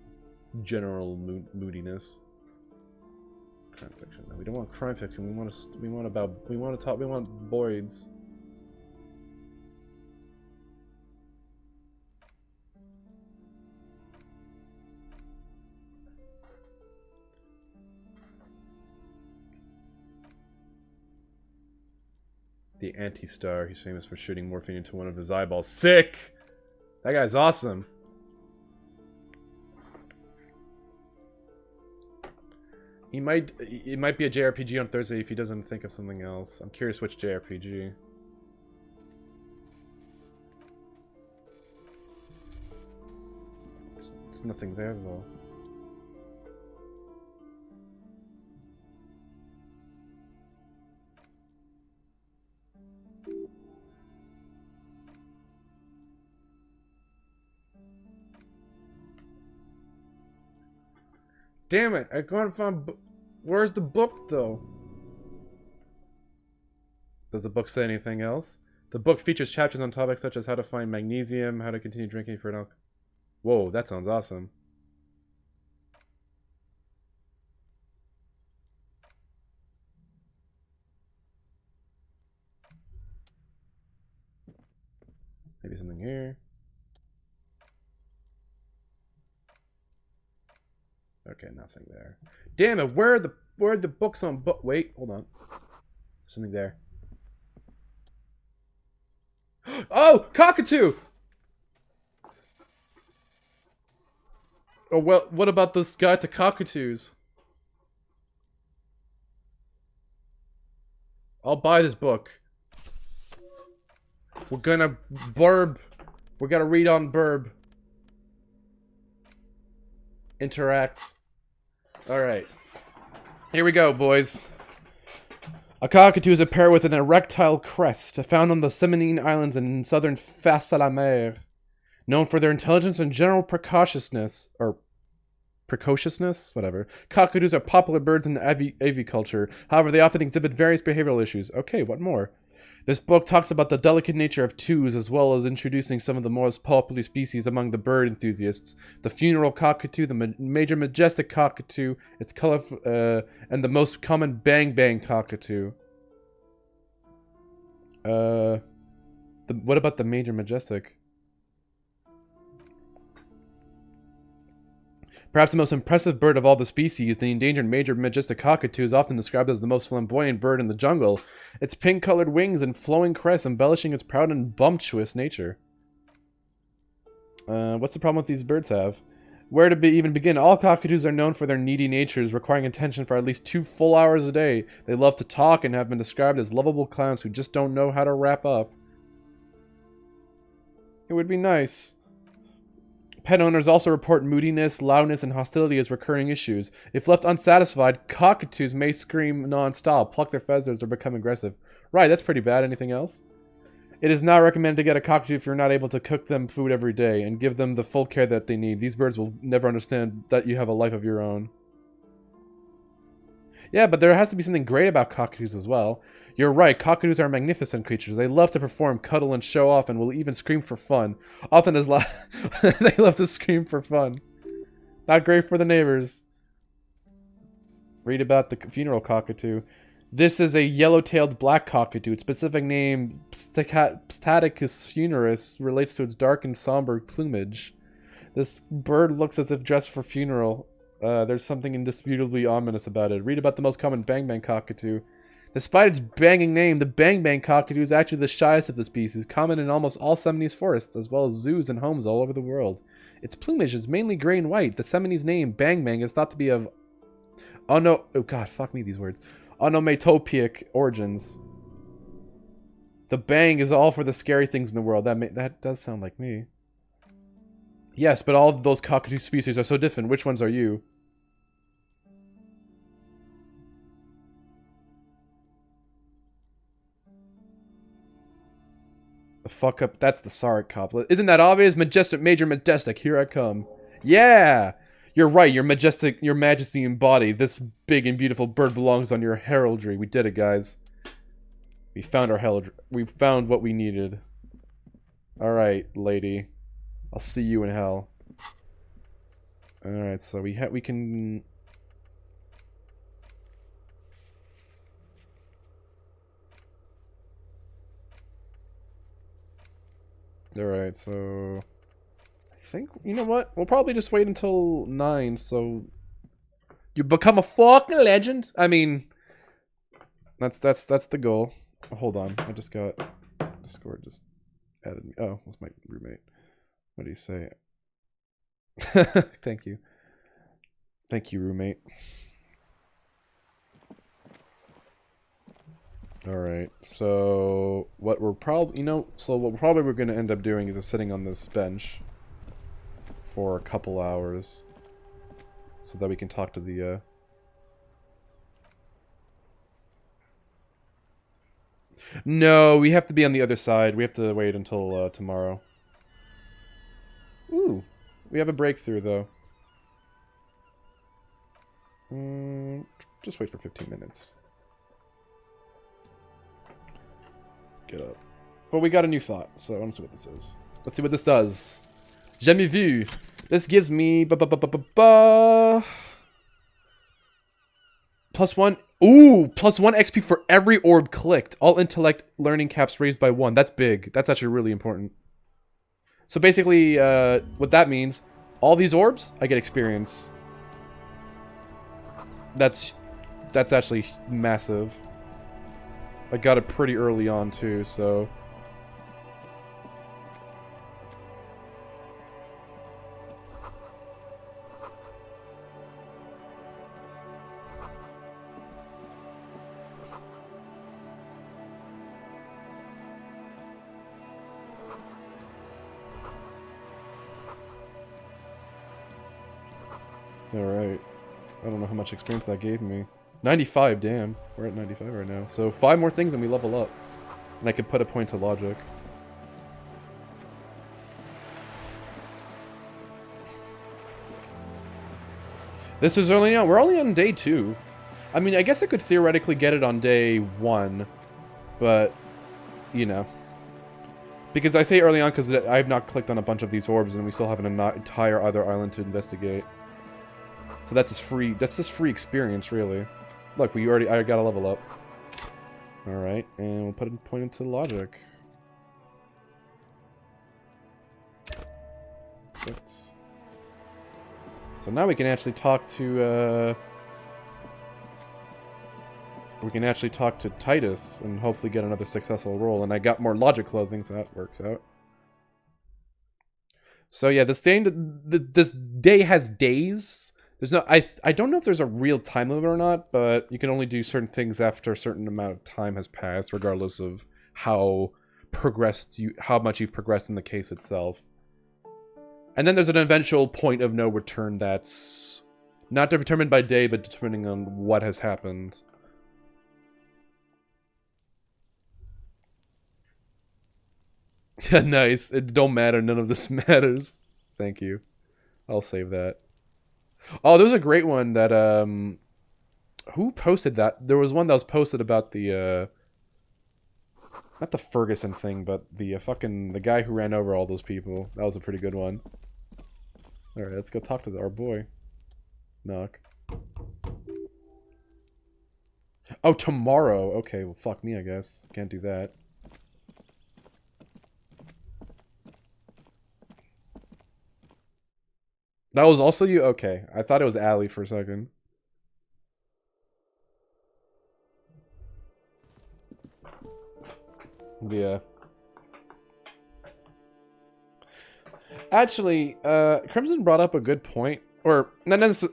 general moodiness. Crime fiction. No, we don't want crime fiction. We want Boyd's. The Anti-Star. He's famous for shooting morphine into one of his eyeballs. Sick! That guy's awesome. It might be a JRPG on Thursday if he doesn't think of something else. I'm curious which JRPG. There's nothing there, though. Damn it! I can't find. Where's the book, though? Does the book say anything else? The book features chapters on topics such as how to find magnesium, how to continue drinking for an alcohol. Whoa, that sounds awesome. Maybe something here. Okay, nothing there. Damn it! Where are the books on book? Wait, hold on. Something there. Oh, cockatoo! Oh well, what about this guide to cockatoos? I'll buy this book. We're gonna burb. We're gonna read on burb. Interact. Alright. Here we go, boys. A cockatoo is a pair with an erectile crest, found on the Seminine Islands in southern Face à la Mer. Known for their intelligence and general precociousness, or precociousness? Whatever. Cockatoos are popular birds in aviculture. However, they often exhibit various behavioral issues. Okay, what more? This book talks about the delicate nature of twos, as well as introducing some of the most popular species among the bird enthusiasts. The funeral cockatoo, the major majestic cockatoo, its colorful, and the most common bang-bang cockatoo. What about the major majestic? Perhaps the most impressive bird of all the species, the endangered major majestic cockatoo is often described as the most flamboyant bird in the jungle. Its pink-colored wings and flowing crest embellishing its proud and bumptious nature. What's the problem with these birds have? Where to even begin? All cockatoos are known for their needy natures, requiring attention for at least 2 full hours a day. They love to talk and have been described as lovable clowns who just don't know how to wrap up. It would be nice. Pet owners also report moodiness, loudness, and hostility as recurring issues. If left unsatisfied, cockatoos may scream non-stop, pluck their feathers, or become aggressive. Right, that's pretty bad. Anything else? It is not recommended to get a cockatoo if you're not able to cook them food every day and give them the full care that they need. These birds will never understand that you have a life of your own. Yeah, but there has to be something great about cockatoos as well. You're right, cockatoos are magnificent creatures. They love to perform, cuddle, and show off, and will even scream for fun. Often as they love to scream for fun. Not great for the neighbors. Read about the funeral cockatoo. This is a yellow-tailed black cockatoo. Its specific name, Psittaticus funeris, relates to its dark and somber plumage. This bird looks as if dressed for funeral. There's something indisputably ominous about it. Read about the most common bang-bang cockatoo. Despite its banging name, the bang-bang cockatoo is actually the shyest of the species, common in almost all Seminoese forests, as well as zoos and homes all over the world. Its plumage is mainly gray and white. The Seminoese name, bang-bang, is thought to be of oh god, fuck me, these words. Onomatopoeic origins. The bang is all for the scary things in the world. That does sound like me. Yes, but all of those cockatoo species are so different. Which ones are you? The fuck up. That's the Sarek couplet. Isn't that obvious? Majestic, major majestic. Here I come. Yeah! You're right. Your majestic, your majesty embodied. This big and beautiful bird belongs on your heraldry. We did it, guys. We found our heraldry. We found what we needed. Alright, lady. I'll see you in hell. Alright, so we can... Alright, so... I think, you know what? We'll probably just wait until 9, so... You become a fucking legend! I mean... That's the goal. Oh, hold on, I just got... Discord just added me. Oh, that's my roommate. What do you say? Thank you. Thank you, roommate. Alright, so what we're probably, what we're probably going to end up doing is just sitting on this bench for a couple hours. So that we can talk to the, No, we have to be on the other side. We have to wait until, tomorrow. Ooh. We have a breakthrough, though. Just wait for 15 minutes. Get up. But we got a new thought, so I want to see what this is. Let's see what this does. Jamais vu. This gives me... +1... Ooh! +1 XP for every orb clicked. All intellect learning caps raised by 1. That's big. That's actually really important. So basically, what that means... All these orbs, I get experience. That's actually massive. I got it pretty early on, too, so... Alright. I don't know how much experience that gave me. 95, damn. We're at 95 right now. So 5 more things and we level up. And I could put a point to logic. This is early on. We're only on day 2. I mean, I guess I could theoretically get it on day 1. But, you know. Because I say early on because I have not clicked on a bunch of these orbs and we still have an entire other island to investigate. So that's just free experience, really. Look, I got a level up. Alright, and we'll put a point into logic. 6. So now we can actually talk to, we can actually talk to Titus and hopefully get another successful roll. And I got more logic clothing, so that works out. So yeah, this day has days. There's no, I don't know if there's a real time limit or not, but you can only do certain things after a certain amount of time has passed, regardless of how much you've progressed in the case itself. And then there's an eventual point of no return that's not determined by day, but depending on what has happened. Nice. It don't matter. None of this matters. Thank you. I'll save that. Oh, there's a great one that, who posted that? There was one that was posted about the, not the Ferguson thing, but the the guy who ran over all those people. That was a pretty good one. Alright, let's go talk to our boy. Knock. Oh, tomorrow. Okay, well, fuck me, I guess. Can't do that. That was also you? Okay. I thought it was Allie for a second. Yeah. Actually, Crimson brought up a good point. Or,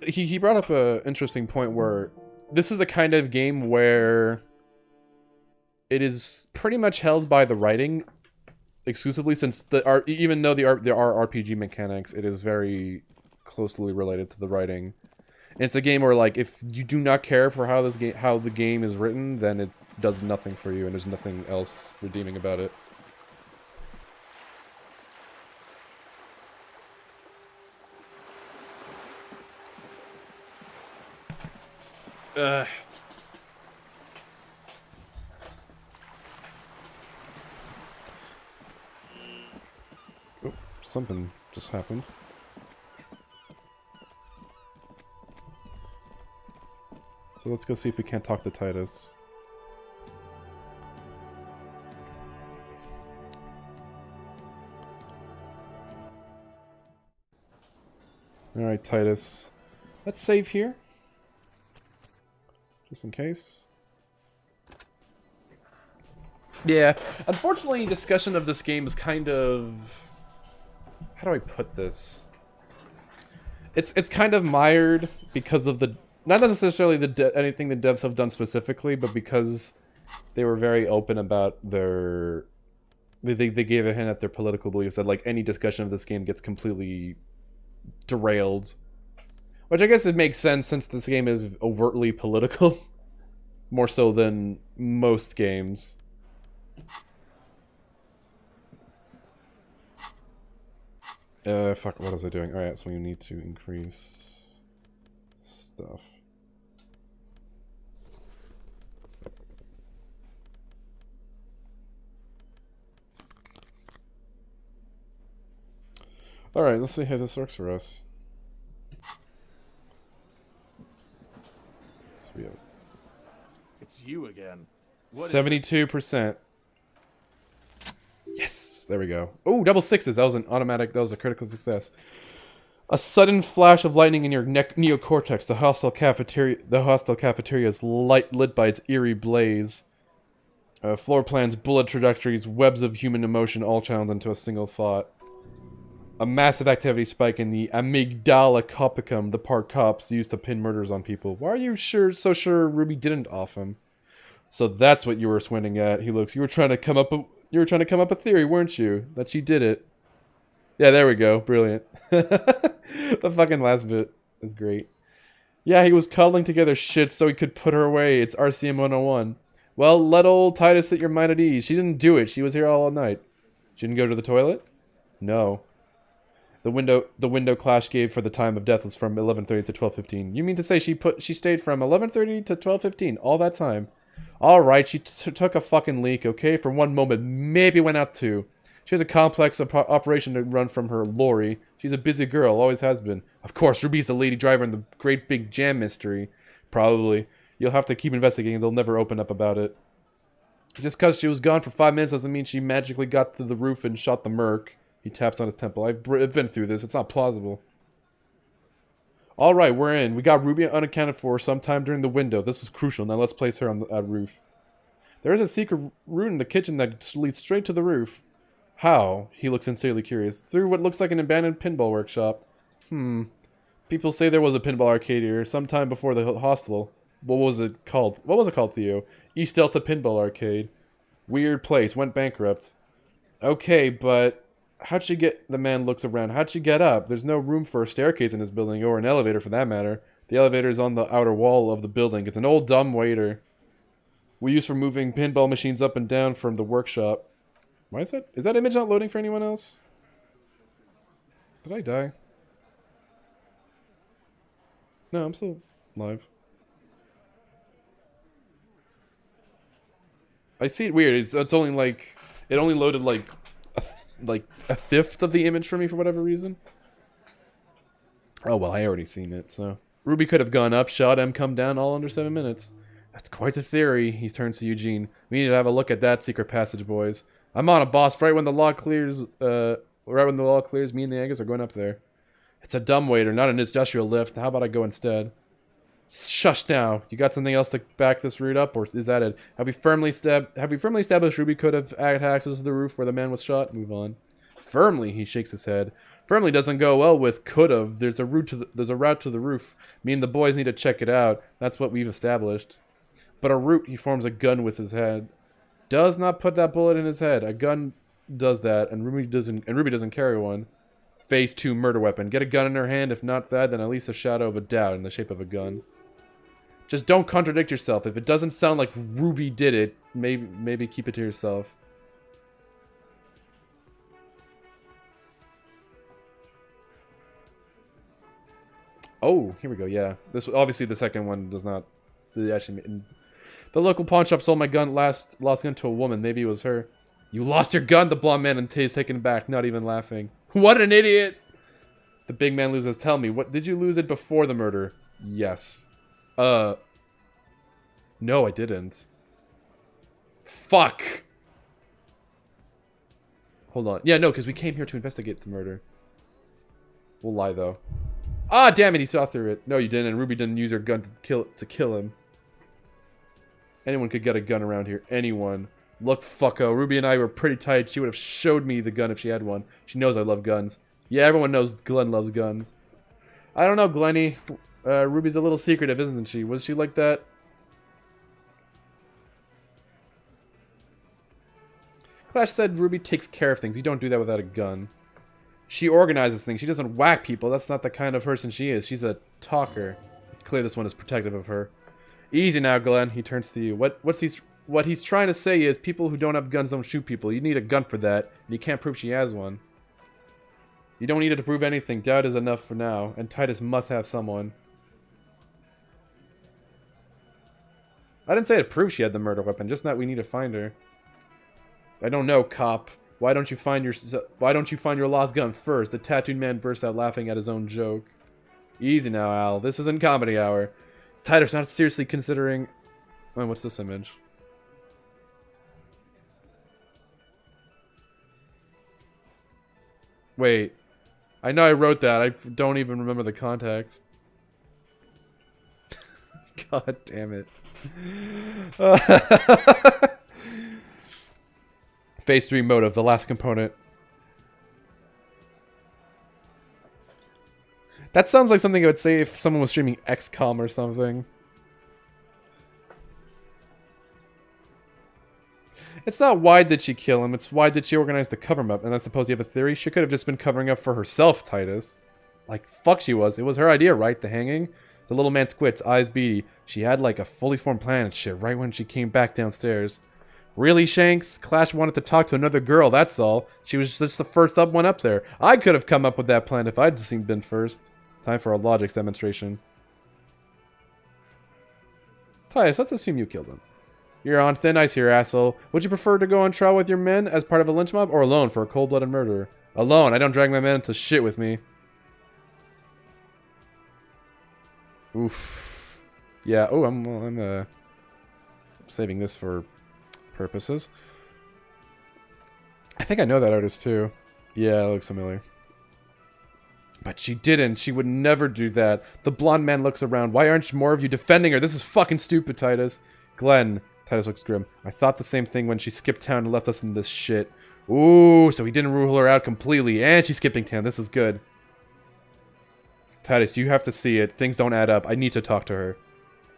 he brought up an interesting point where this is a kind of game where it is pretty much held by the writing exclusively, since even though there are RPG mechanics, it is very closely related to the writing. And it's a game where, like, if you do not care for how the game is written, then it does nothing for you, and there's nothing else redeeming about it. Oh, something just happened. So let's go see if we can't talk to Titus. Alright, Titus. Let's save here. Just in case. Yeah, unfortunately, discussion of this game is kind of... How do I put this? It's kind of mired because of the... Not necessarily anything the devs have done specifically, but because they were very open about their... They gave a hint at their political beliefs that, like, any discussion of this game gets completely derailed. Which I guess it makes sense since this game is overtly political. More so than most games. Fuck, what was I doing? Alright, so we need to increase stuff. Alright, let's see how this works for us. So we have It's you again. 72%. Yes! There we go. Oh, double sixes. That was an automatic, that was a critical success. A sudden flash of lightning in your neocortex. The hostile cafeteria is lit by its eerie blaze. Floor plans, bullet trajectories, webs of human emotion all channeled into a single thought. A massive activity spike in the amygdala copicum, the part cops used to pin murders on people. Why are you so sure Ruby didn't off him? So that's what you were swinging at. He looks. You were trying to come up a theory, weren't you? That she did it. Yeah, there we go. Brilliant. The fucking last bit is great. Yeah, he was cuddling together shit so he could put her away. It's RCM 101. Well, let old Titus set your mind at ease. She didn't do it. She was here all night. She didn't go to the toilet? No. The window Clash gave for the time of death was from 11:30 to 12:15. You mean to say she stayed from 11:30 to 12:15 all that time? All right, she took a fucking leak, okay? For one moment, maybe went out too. She has a complex operation to run from her lorry. She's a busy girl, always has been. Of course, Ruby's the lady driver in the great big jam mystery. Probably. You'll have to keep investigating. They'll never open up about it. Just because she was gone for 5 minutes doesn't mean she magically got to the roof and shot the merc. He taps on his temple. I've been through this. It's not plausible. Alright, we're in. We got Ruby unaccounted for sometime during the window. This is crucial. Now let's place her on the roof. There is a secret route in the kitchen that leads straight to the roof. How? He looks sincerely curious. Through what looks like an abandoned pinball workshop. People say there was a pinball arcade here sometime before the hostel. What was it called? What was it called, Theo? East Delta Pinball Arcade. Weird place. Went bankrupt. Okay, but how'd she get... The man looks around. How'd she get up? There's no room for a staircase in this building, or an elevator for that matter. The elevator is on the outer wall of the building. It's an old dumb waiter we use for moving pinball machines up and down from the workshop. Why is that? Is that image not loading for anyone else? Did I die? No, I'm still live. I see it weird. It's only like... It only loaded like a fifth of the image for me for whatever reason. Oh well, I already seen it, so... Ruby could have gone up, shot him, come down all under 7 minutes. That's quite the theory. He turns to Eugene. We need to have a look at that secret passage, boys. I'm on it, boss. Right when the law clears, me and the Angus are going up there. It's a dumbwaiter, not an industrial lift. How about I go instead? Shush now. You got something else to back this route up, or is that it? Have we firmly established Ruby could have had access to the roof where the man was shot? Move on. Firmly, he shakes his head. Firmly doesn't go well with could have. There's a route to the roof. Me and the boys need to check it out. That's what we've established. But a route, he forms a gun with his head. Does not put that bullet in his head. A gun does that, and Ruby doesn't carry one. Phase 2 murder weapon. Get a gun in her hand. If not that, then at least a shadow of a doubt in the shape of a gun. Just don't contradict yourself. If it doesn't sound like Ruby did it, maybe keep it to yourself. Oh, here we go. Yeah, this obviously the second one does not. The local pawn shop sold my gun lost gun to a woman. Maybe it was her. You lost your gun, the blonde man, and Tay's taken back, not even laughing. What an idiot! The big man loses. Tell me, what did you lose it before the murder? Yes. No, I didn't. Fuck. Hold on. Yeah, no, because we came here to investigate the murder. We'll lie though. Ah, damn it! He saw through it. No, you didn't. And Ruby didn't use her gun to kill him. Anyone could get a gun around here. Anyone. Look, fucko. Ruby and I were pretty tight. She would have showed me the gun if she had one. She knows I love guns. Yeah, everyone knows Glenn loves guns. I don't know, Glenny. Ruby's a little secretive, isn't she? Was she like that? Clash said Ruby takes care of things. You don't do that without a gun. She organizes things. She doesn't whack people. That's not the kind of person she is. She's a talker. It's clear this one is protective of her. Easy now, Glenn. He turns to you. What he's trying to say is people who don't have guns don't shoot people. You need a gun for that, and you can't prove she has one. You don't need it to prove anything. Doubt is enough for now, and Titus must have someone. I didn't say to prove she had the murder weapon, just that we need to find her. I don't know, cop. Why don't you find your lost gun first? The tattooed man burst out laughing at his own joke. Easy now, Al. This isn't comedy hour. Titus not seriously considering... Oh, what's this image? Wait. I know I wrote that. I don't even remember the context. God damn it. Phase 3 motive, the last component. That sounds like something I would say if someone was streaming XCOM or something. It's not why did she kill him, it's why did she organize to cover him up. And I suppose you have a theory? She could have just been covering up for herself, Titus. Like, fuck she was. It was her idea, right? The hanging? The little man squints, eyes beady. She had like a fully formed plan and shit right when she came back downstairs. Really, Shanks? Clash wanted to talk to another girl, that's all. She was just the first one up there. I could have come up with that plan if I'd been first. Time for a logics demonstration. Titus, let's assume you killed him. You're on thin ice here, asshole. Would you prefer to go on trial with your men as part of a lynch mob or alone for a cold-blooded murder? Alone. I don't drag my men into shit with me. Oof. Yeah. Oh, I'm saving this for purposes. I think I know that artist too. Yeah, it looks familiar. But she didn't. She would never do that. The blonde man looks around. Why aren't more of you defending her? This is fucking stupid, Titus. Glenn. Titus looks grim. I thought the same thing when she skipped town and left us in this shit. Ooh, so he didn't rule her out completely. And she's skipping town. This is good. Titus, you have to see it. Things don't add up. I need to talk to her.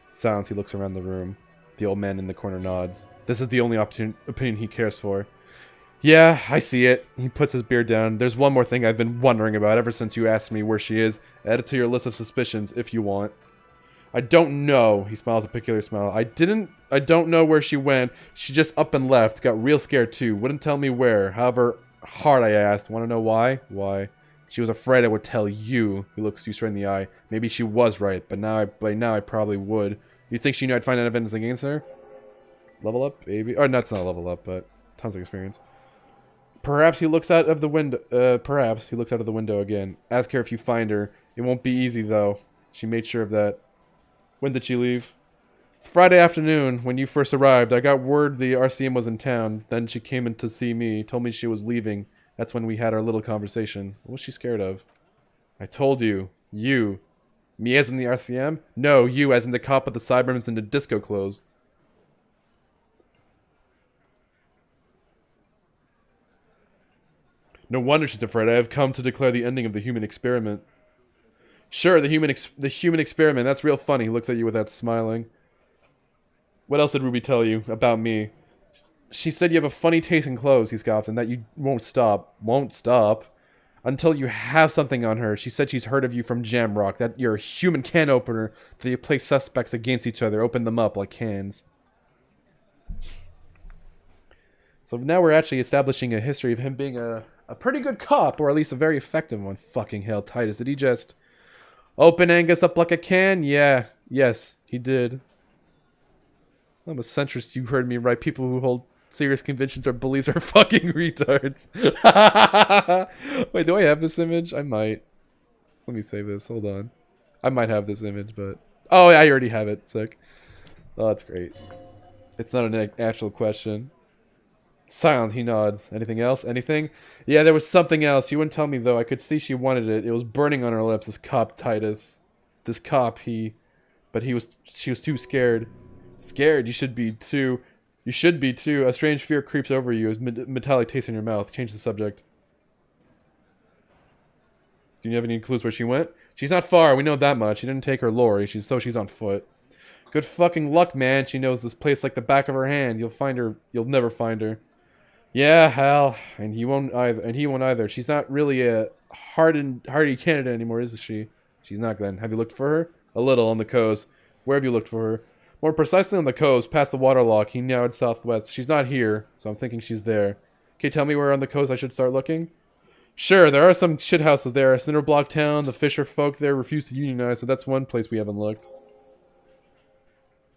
Silence. He looks around the room. The old man in the corner nods. This is the only opinion he cares for. Yeah, I see it. He puts his beard down. There's one more thing I've been wondering about ever since you asked me where she is. Add it to your list of suspicions if you want. I don't know. He smiles a peculiar smile. I don't know where she went. She just up and left. Got real scared too. Wouldn't tell me where. However hard I asked. Want to know why? Why? She was afraid I would tell you. He looks you straight in the eye. Maybe she was right, but by now I probably would. You think she knew I'd find evidence against her? Level up, baby. Oh, no, it's not a level up, but tons of experience. Perhaps he looks out of the window. Perhaps he looks out of the window again. Ask her if you find her. It won't be easy though. She made sure of that. When did she leave? Friday afternoon, when you first arrived. I got word the RCM was in town. Then she came in to see me. Told me she was leaving. That's when we had our little conversation. What was she scared of? I told you. You. Me as in the RCM? No, you as in the cop with the sideburns and the disco clothes. No wonder she's afraid. I have come to declare the ending of the human experiment. Sure, the human experiment. That's real funny. He looks at you without smiling. What else did Ruby tell you about me? She said you have a funny taste in clothes, he scoffs, and that you won't stop. Won't stop? Until you have something on her. She said she's heard of you from Jamrock, that you're a human can opener, that you place suspects against each other, open them up like cans. So now we're actually establishing a history of him being a pretty good cop, or at least a very effective one. Fucking hell, Titus, did he just open Angus up like a can? Yeah, yes, he did. I'm a centrist, you heard me right. People who hold serious convictions or beliefs are fucking retards. Wait, do I have this image? I might. Let me save this, hold on. I might have this image, but... Oh, I already have it, sick. Oh, that's great. It's not an actual question. Silent, he nods. Anything else? Anything? Yeah, there was something else. She wouldn't tell me, though. I could see she wanted it. It was burning on her lips. This cop, Titus. This cop, But she was too scared. Scared? You should be, too. You should be, too. A strange fear creeps over you as metallic taste in your mouth. Change the subject. Do you have any clues where she went? She's not far. We know that much. She didn't take her lorry. She's on foot. Good fucking luck, man. She knows this place like the back of her hand. You'll find her. You'll never find her. Yeah, Hal, and he won't either. And he won't either. She's not really a hardy candidate anymore, is she? She's not, Glenn. Have you looked for her? A little on the coast. Where have you looked for her? More precisely on the coast, past the waterlock. He now heads southwest. She's not here, so I'm thinking she's there. Can you tell me where on the coast I should start looking? Sure, there are some shithouses there. A cinder block town. The fisher folk there refuse to unionize, so that's one place we haven't looked.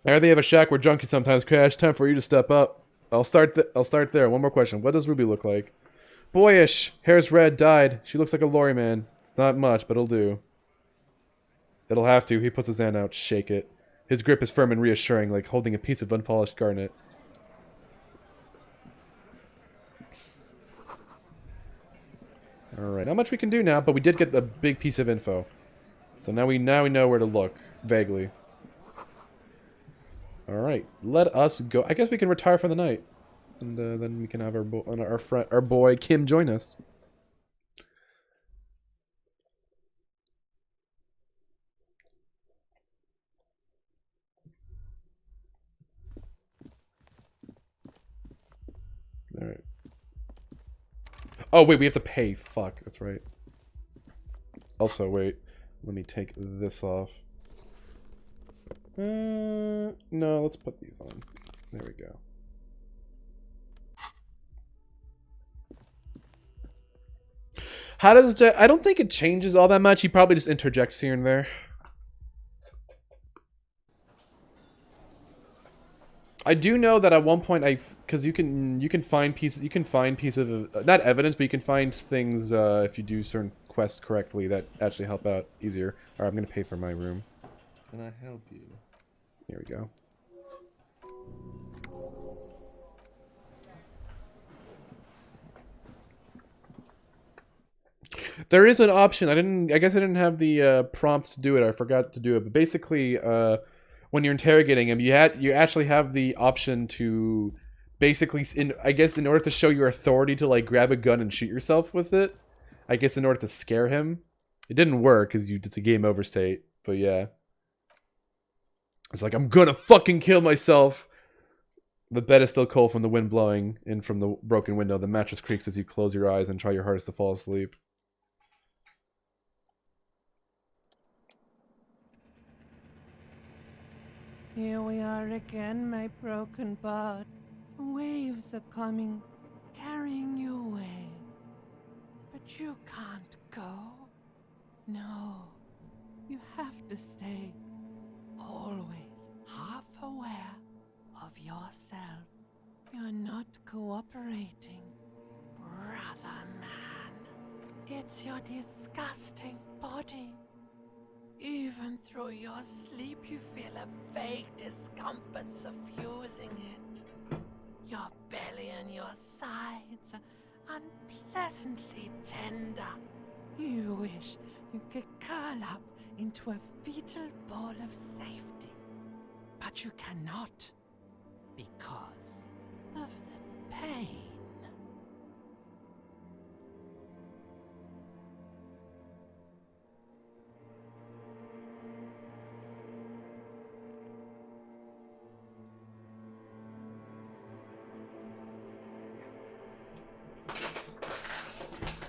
There they have a shack where junkies sometimes crash. Time for you to step up. I'll start there. One more question. What does Ruby look like? Boyish. Hair's red, dyed. She looks like a lorry man. It's not much, but it'll do. It'll have to. He puts his hand out. Shake it. His grip is firm and reassuring, like holding a piece of unpolished garnet. Alright. Not much we can do now, but we did get the big piece of info. So now we know where to look. Vaguely. Alright. Let us go. I guess we can retire for the night. And then we can have our boy Kim join us. Alright. Oh, wait, we have to pay. Fuck, that's right. Also, wait. Let me take this off. No, let's put these on. There we go. How does I don't think it changes all that much. He probably just interjects here and there. I do know that at one point because you can find pieces of not evidence, but you can find things if you do certain quests correctly that actually help out easier. All right, I'm gonna pay for my room. Can I help you? Here we go. There is an option. I guess I didn't have the prompts to do it. I forgot to do it. But basically, when you're interrogating him, you actually have the option to basically, I guess, in order to show your authority, to like grab a gun and shoot yourself with it. I guess in order to scare him. It didn't work because it's a game over state. But yeah, it's like, I'm gonna fucking kill myself. The bed is still cold from the wind blowing in from the broken window. The mattress creaks as you close your eyes and try your hardest to fall asleep. Here we are again, my broken bud. The waves are coming, carrying you away. But you can't go. No, you have to stay. Always half aware of yourself. You're not cooperating, brother man. It's your disgusting body. Even through your sleep, you feel a vague discomfort suffusing it. Your belly and your sides are unpleasantly tender. You wish you could curl up into a fetal ball of safety. But you cannot, because of the pain.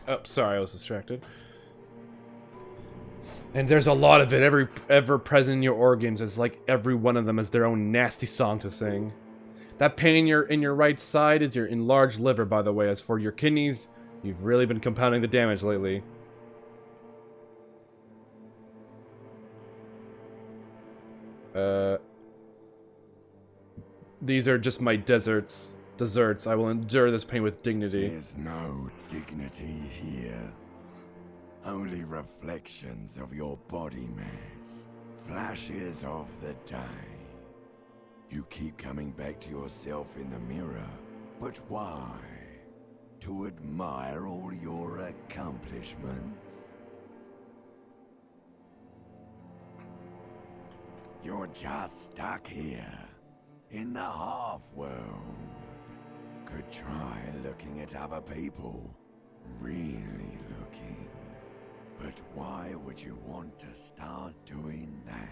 Oh, sorry, I was distracted. And there's a lot of it, ever present in your organs. It's like every one of them has their own nasty song to sing. That pain in your right side is your enlarged liver, by the way. As for your kidneys, you've really been compounding the damage lately. These are just my desserts. I will endure this pain with dignity. There's no dignity here. Only reflections of your body mass. Flashes of the day. You keep coming back to yourself in the mirror. But why? To admire all your accomplishments? You're just stuck here. In the half-world. Could try looking at other people. Really looking. But why would you want to start doing that?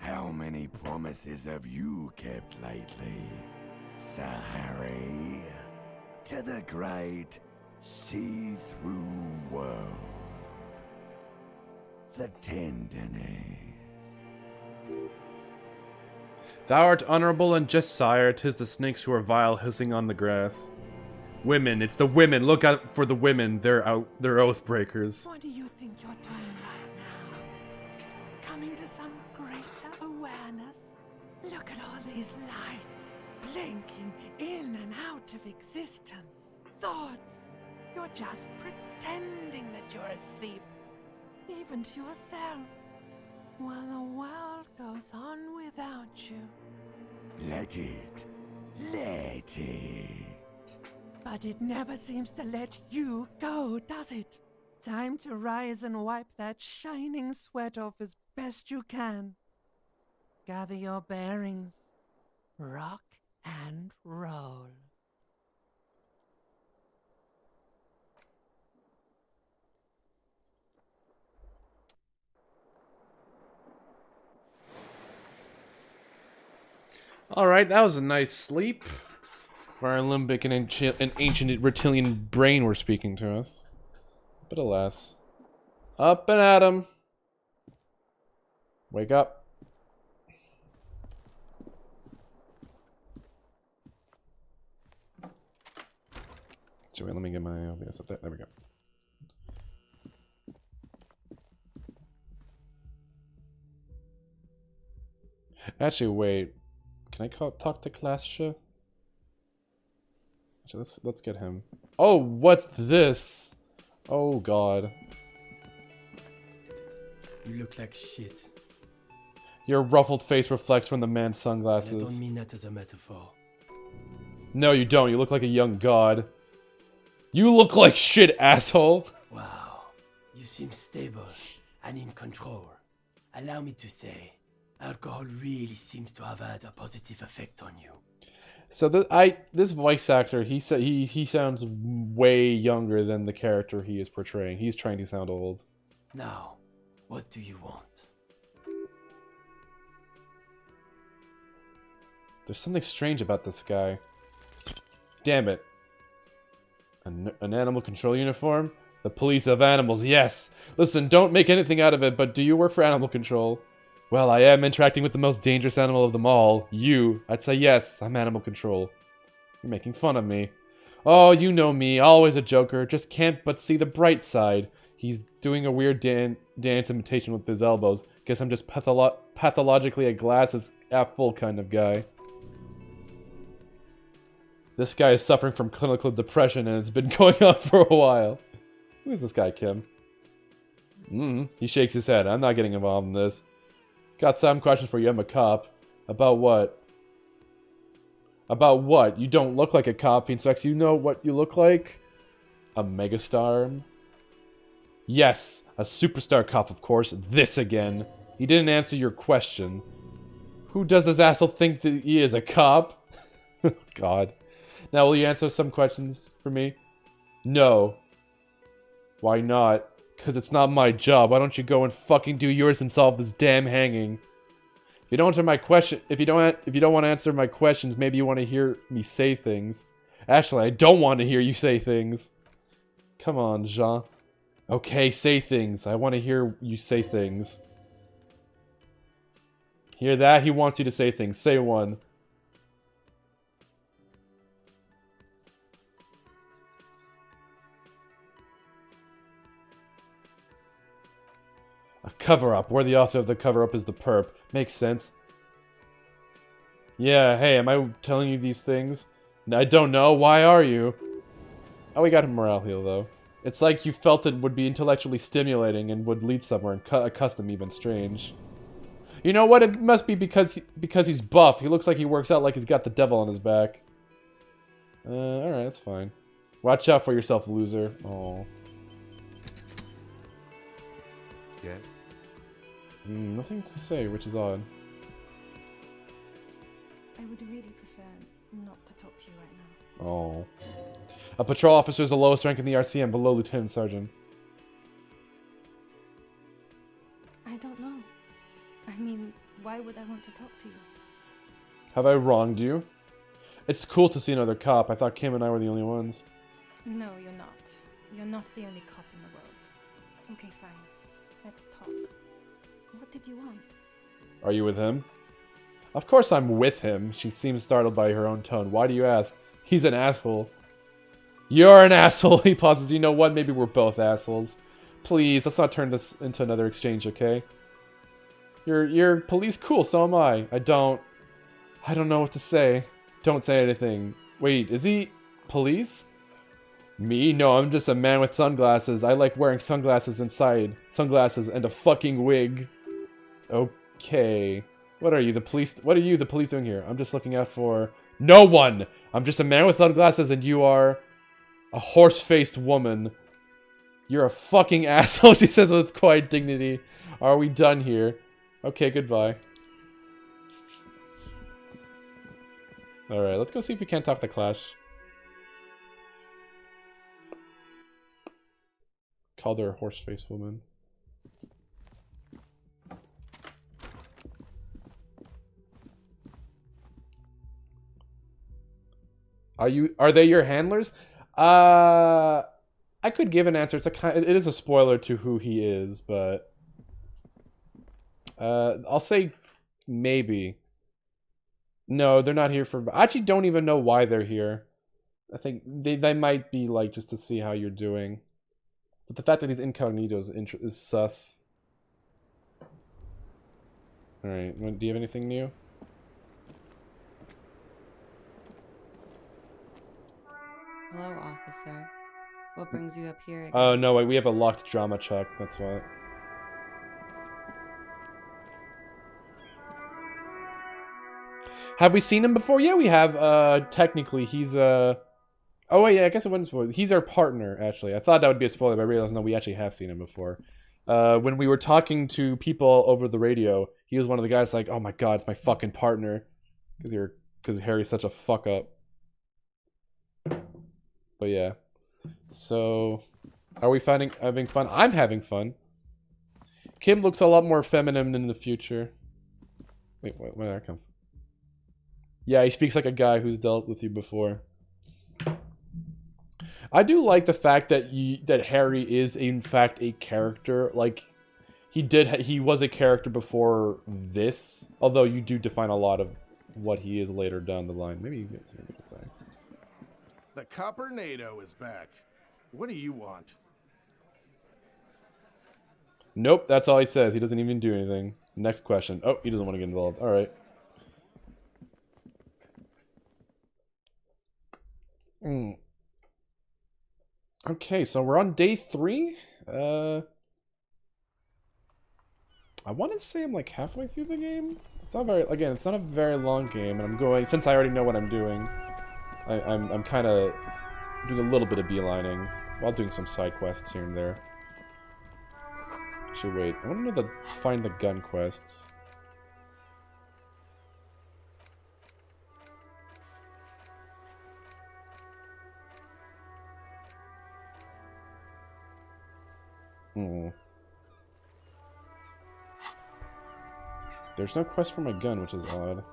How many promises have you kept lately, Sir Harry? To the great see-through world. The tenderness. Thou art honorable and just, sire. 'Tis the snakes who are vile, hissing on the grass. Women, it's the women. Look out for the women. They're oath breakers. What do you think you're doing right now? Coming to some greater awareness? Look at all these lights, blinking in and out of existence. Thoughts. You're just pretending that you're asleep, even to yourself, while the world goes on without you. Let it. Let it. But it never seems to let you go, does it? Time to rise and wipe that shining sweat off as best you can. Gather your bearings. Rock and roll. Alright, that was a nice sleep. Our limbic and ancient reptilian brain were speaking to us. But alas. Up and at 'em. Wake up. So wait, let me get my OBS up there. There we go. Actually, wait. Can I talk to Klasha? Actually, let's get him. Oh, what's this? Oh God. You look like shit. Your ruffled face reflects from the man's And I sunglasses. don't mean that as a metaphor. No, you don't. You look like a young god. You look like shit, asshole. Wow. You seem stable and in control. Allow me to say, alcohol really seems to have had a positive effect on you. So this voice actor, he sounds way younger than the character he is portraying. He's trying to sound old. Now, what do you want? There's something strange about this guy. Damn it. An animal control uniform? The police of animals, yes! Listen, don't make anything out of it, but do you work for animal control? Well, I am interacting with the most dangerous animal of them all. You. I'd say yes, I'm animal control. You're making fun of me. Oh, you know me, always a joker. Just can't but see the bright side. He's doing a weird dance imitation with his elbows. Guess I'm just pathologically a glasses half full kind of guy. This guy is suffering from clinical depression and it's been going on for a while. Who is this guy, Kim? He shakes his head. I'm not getting involved in this. Got some questions for you. I'm a cop. About what? About what? You don't look like a cop, Phoenix. You know what you look like? A megastar? Yes, a superstar cop, of course. This again. He didn't answer your question. Who does this asshole think that he is, a cop? God. Now, will you answer some questions for me? No. Why not? Because it's not my job. Why don't you go and fucking do yours and solve this damn hanging? If you don't answer my question, if you don't want to answer my questions, maybe you want to hear me say things. Actually, I don't want to hear you say things. Come on, Jean. Okay, say things. I want to hear you say things. Hear that? He wants you to say things. Say one. A cover-up. Where the author of the cover-up is the perp. Makes sense. Yeah, hey, am I telling you these things? I don't know. Why are you? Oh, we got a morale heal, though. It's like you felt it would be intellectually stimulating and would lead somewhere and a custom even strange. You know what? It must be because he's buff. He looks like he works out like he's got the devil on his back. Alright, that's fine. Watch out for yourself, loser. Oh. Yes? Nothing to say, which is odd. I would really prefer not to talk to you right now. Oh. A patrol officer is the lowest rank in the RCM, below Lieutenant Sergeant. I don't know. I mean, Why would I want to talk to you? Have I wronged you? It's cool to see another cop. I thought Kim and I were the only ones. No, you're not. You're not the only cop in the world. Okay, fine. Let's talk. What did you want? Are you with him? Of course I'm with him. She seems startled by her own tone. Why do you ask? He's an asshole. You're an asshole. He pauses. You know what? Maybe we're both assholes. Please, let's not turn this into another exchange, okay? You're police? Cool, so am I. I don't know what to say. Don't say anything. Wait, is he police? Me? No, I'm just a man with sunglasses. I like wearing sunglasses inside. Sunglasses and a fucking wig. Okay. What are you, the police? What are you, the police, doing here? I'm just looking out for no one. I'm just a man with sunglasses and you are a horse-faced woman. You're a fucking asshole, she says with quiet dignity. Are we done here? Okay, goodbye. Alright, let's go see if we can't talk to Clash. Called her a horse-faced woman. Are they your handlers? I could give an answer. It is a spoiler to who he is, but I'll say maybe. No, they're not here for. I actually don't even know why they're here. I think they might be like just to see how you're doing. But the fact that he's incognito is sus. All right, do you have anything new? Hello, officer. What brings you up here again? Oh, no, wait, we have a locked drama check, that's why. Have we seen him before? Yeah, we have. Technically, he's, Oh, wait, yeah, I guess it wasn't spoiler. He's our partner, actually. I thought that would be a spoiler, but I realized, no, we actually have seen him before. When we were talking to people over the radio, he was one of the guys like, oh my god, it's my fucking partner. Because Harry's such a fuck up. But yeah. So, are we having fun? I'm having fun. Kim looks a lot more feminine in the future. Wait, where did that come from? Yeah, he speaks like a guy who's dealt with you before. I do like the fact that that Harry is in fact a character. Like, he was a character before this. Although you do define a lot of what he is later down the line. Maybe he's got something to say. The Coppernado is back. What do you want? Nope, that's all he says. He doesn't even do anything. Next question. Oh, he doesn't want to get involved. All right. Okay, so we're on day 3. I want to say I'm like halfway through the game. It's not very. Again, it's not a very long game, and I'm going since I already know what I'm doing. I'm kind of doing a little bit of beelining while doing some side quests here and there. Actually, wait. I want to know find the gun quests. There's no quest for my gun, which is odd.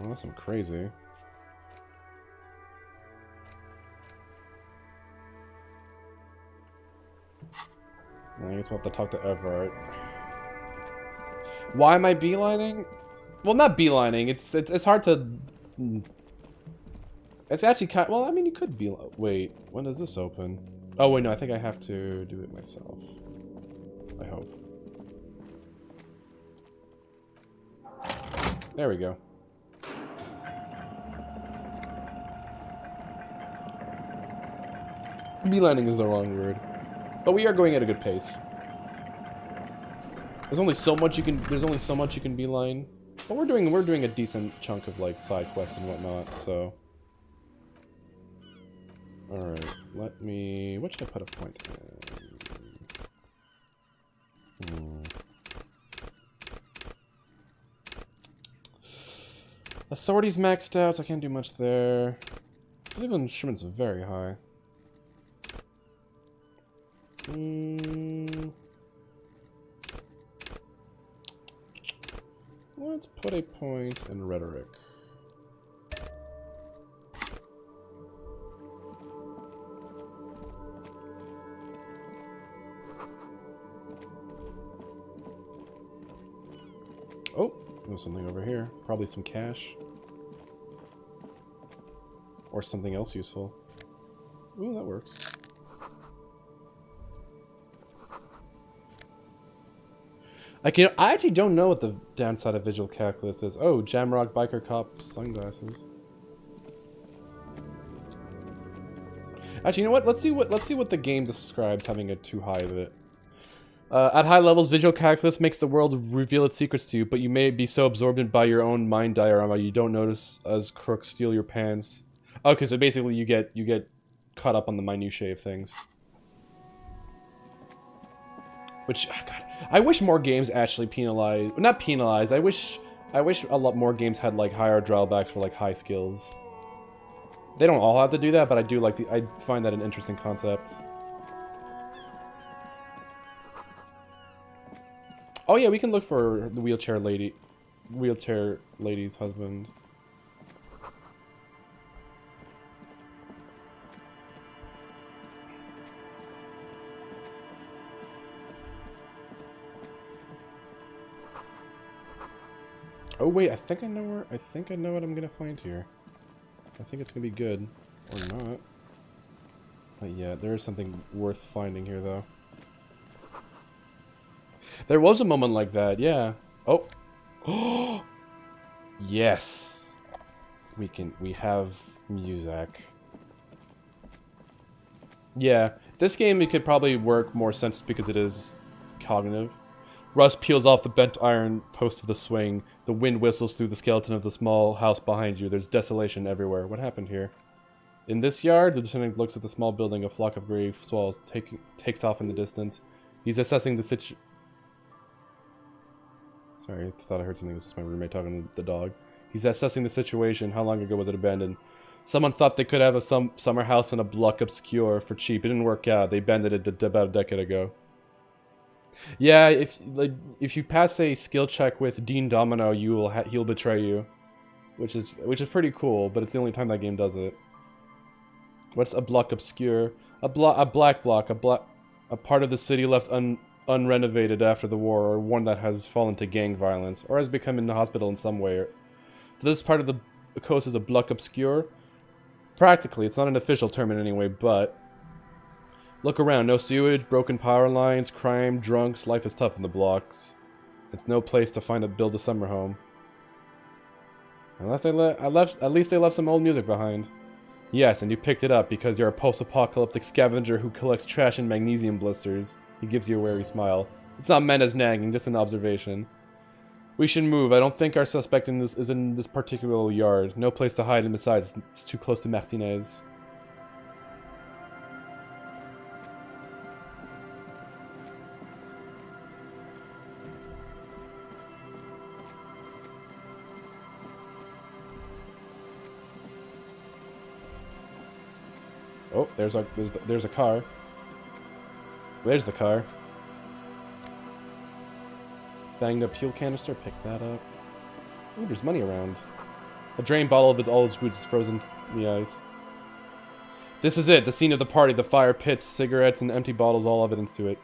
Unless I'm crazy. I guess we'll have to talk to Everett. Why am I beelining? Well, not beelining. It's hard to. It's actually kind. Well, I mean, you could be. Wait, when does this open? Oh wait, no. I think I have to do it myself. I hope. There we go. Beelining is the wrong word, but we are going at a good pace. There's only so much you can. There's only so much you can beeline, but we're doing a decent chunk of like side quests and whatnot. So, all right. Let me. What should I put a point in? Authority's maxed out, so I can't do much there. Physical instrument's very high. Let's put a point in rhetoric. Oh, there's something over here. Probably some cash. Or something else useful. Ooh, that works. I actually don't know what the downside of visual calculus is. Oh, Jamrock Biker Cop sunglasses. Actually, you know what? Let's see what the game describes having a too high of it. At high levels, visual calculus makes the world reveal its secrets to you, but you may be so absorbed by your own mind diorama you don't notice as crooks steal your pants. Okay, so basically you get caught up on the minutiae of things. Which, oh God, I wish more games actually penalize, not penalize. I wish a lot more games had like higher drawbacks for like high skills. They don't all have to do that, but I do like I find that an interesting concept. Oh yeah, we can look for the wheelchair lady's husband. Oh wait, I think I know what I'm gonna find here. I think it's gonna be good. Or not. But yeah, there is something worth finding here though. There was a moment like that, yeah. Oh. Oh. Yes. We have music. Yeah, this game it could probably work more sense because it is cognitive. Rust peels off the bent iron post of the swing. The wind whistles through the skeleton of the small house behind you. There's desolation everywhere. What happened here? In this yard, the lieutenant looks at the small building. A flock of gray swallows takes off in the distance. He's assessing the situation. Sorry, I thought I heard something. This is my roommate talking to the dog. He's assessing the situation. How long ago was it abandoned? Someone thought they could have a summer house in a block obscure for cheap. It didn't work out. They abandoned it about a decade ago. Yeah, if you pass a skill check with Dean Domino, he'll betray you, which is pretty cool. But it's the only time that game does it. What's a block obscure? A black block, a part of the city left unrenovated after the war, or one that has fallen to gang violence, or has become in the hospital in some way. This part of the coast is a block obscure. Practically, it's not an official term in any way, but. Look around, no sewage, broken power lines, crime, drunks, life is tough in the blocks. It's no place to build a summer home. Unless at least they left some old music behind. Yes, and you picked it up because you're a post-apocalyptic scavenger who collects trash and magnesium blisters. He gives you a wary smile. It's not meant as nagging, just an observation. We should move. I don't think our suspect is in this particular yard. No place to hide, and besides, it's too close to Martinez. Oh, there's a car. There's the car. Banged up fuel canister, pick that up. Ooh, there's money around. A drain bottle with all its boots is frozen in the ice. This is it, the scene of the party, the fire pits, cigarettes, and empty bottles, all evidence to it.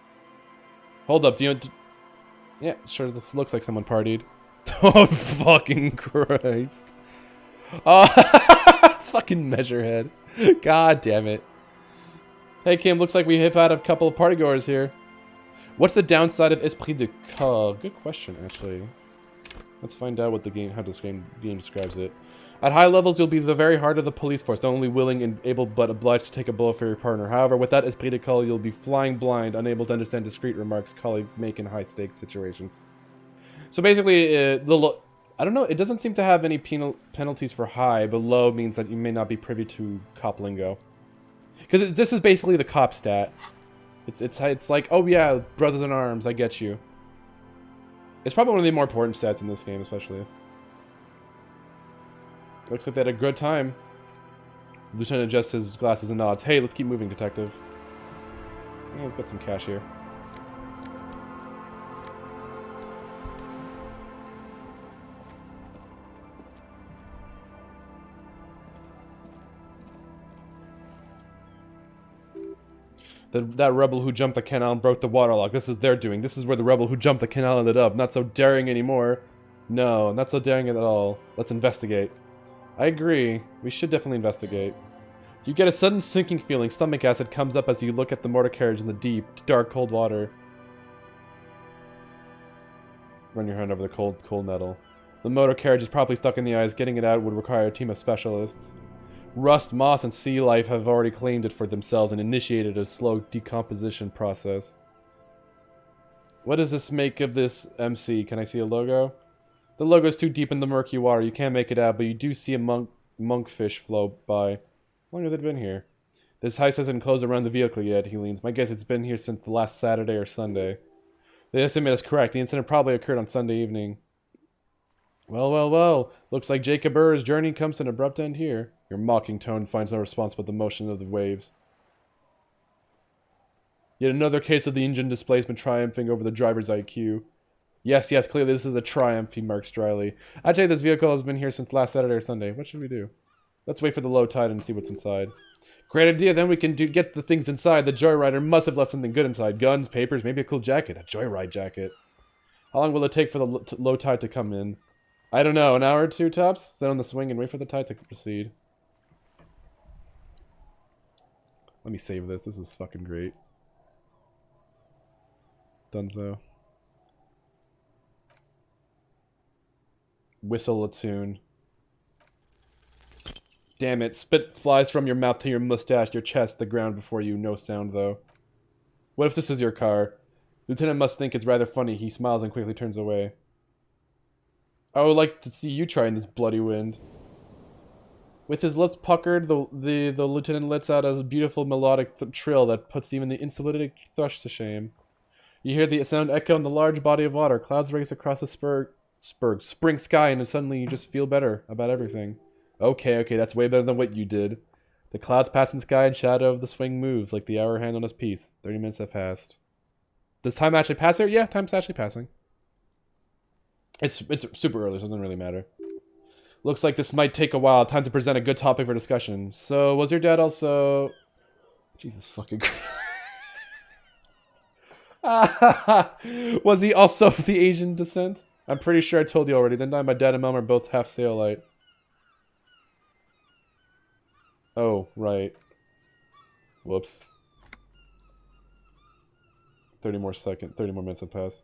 Hold up, do you... Yeah, sure, this looks like someone partied. Oh, fucking Christ. Oh, it's fucking Measurehead. God damn it. Hey Kim, looks like we have had a couple of partygoers here. What's the downside of Esprit de Corps? Good question, actually. Let's find out what how this game describes it. At high levels, you'll be the very heart of the police force, not only willing and able but obliged to take a bullet for your partner. However, without Esprit de Corps, you'll be flying blind, unable to understand discreet remarks colleagues make in high-stakes situations. So basically, I don't know, it doesn't seem to have any penalties for high, but low means that you may not be privy to cop lingo. Because this is basically the cop stat. It's like, oh yeah, brothers in arms, I get you. It's probably one of the more important stats in this game, especially. Looks like they had a good time. Lieutenant adjusts his glasses and nods. Hey, let's keep moving, detective. Yeah, we've got some cash here. That rebel who jumped the canal and broke the waterlock. This is their doing. This is where the rebel who jumped the canal ended up. Not so daring anymore. No, not so daring at all. Let's investigate. I agree. We should definitely investigate. You get a sudden sinking feeling. Stomach acid comes up as you look at the motor carriage in the deep, dark, cold water. Run your hand over the cold metal. The motor carriage is probably stuck in the ice. Getting it out would require a team of specialists. Rust, moss, and sea life have already claimed it for themselves and initiated a slow decomposition process. What does this make of this MC? Can I see a logo? The logo is too deep in the murky water. You can't make it out, but you do see a monkfish float by. How long has it been here? This heist hasn't closed around the vehicle yet, he leans. My guess it's been here since the last Saturday or Sunday. The estimate is correct. The incident probably occurred on Sunday evening. Well, well, well. Looks like Jacob Burr's journey comes to an abrupt end here. Your mocking tone finds no response but the motion of the waves. Yet another case of the engine displacement triumphing over the driver's IQ. Yes, yes, clearly this is a triumph, he marks dryly. I'd say this vehicle has been here since last Saturday or Sunday. What should we do? Let's wait for the low tide and see what's inside. Great idea, then we can get the things inside. The joyrider must have left something good inside. Guns, papers, maybe a cool jacket. A joyride jacket. How long will it take for the low tide to come in? I don't know, an hour or two tops? Sit on the swing and wait for the tide to proceed. Let me save this. This is fucking great. Dunzo. Whistle a tune. Damn it. Spit flies from your mouth to your mustache, your chest, the ground before you. No sound, though. What if this is your car? Lieutenant must think it's rather funny. He smiles and quickly turns away. I would like to see you try in this bloody wind. With his lips puckered, the lieutenant lets out a beautiful melodic trill that puts even the insolent thrush to shame. You hear the sound echo in the large body of water. Clouds race across the spring sky, and suddenly you just feel better about everything. Okay, that's way better than what you did. The clouds pass in sky and shadow of the swing moves like the hour hand on his piece. 30 minutes have passed. Does time actually pass here? Yeah, time's actually passing. It's super early, so it doesn't really matter. Looks like this might take a while. Time to present a good topic for discussion. So, was your dad also... Jesus fucking Christ. Was he also of the Asian descent? I'm pretty sure I told you already, didn't I? My dad and mom are both half Sailite. Oh, right. Whoops. 30 more minutes have passed.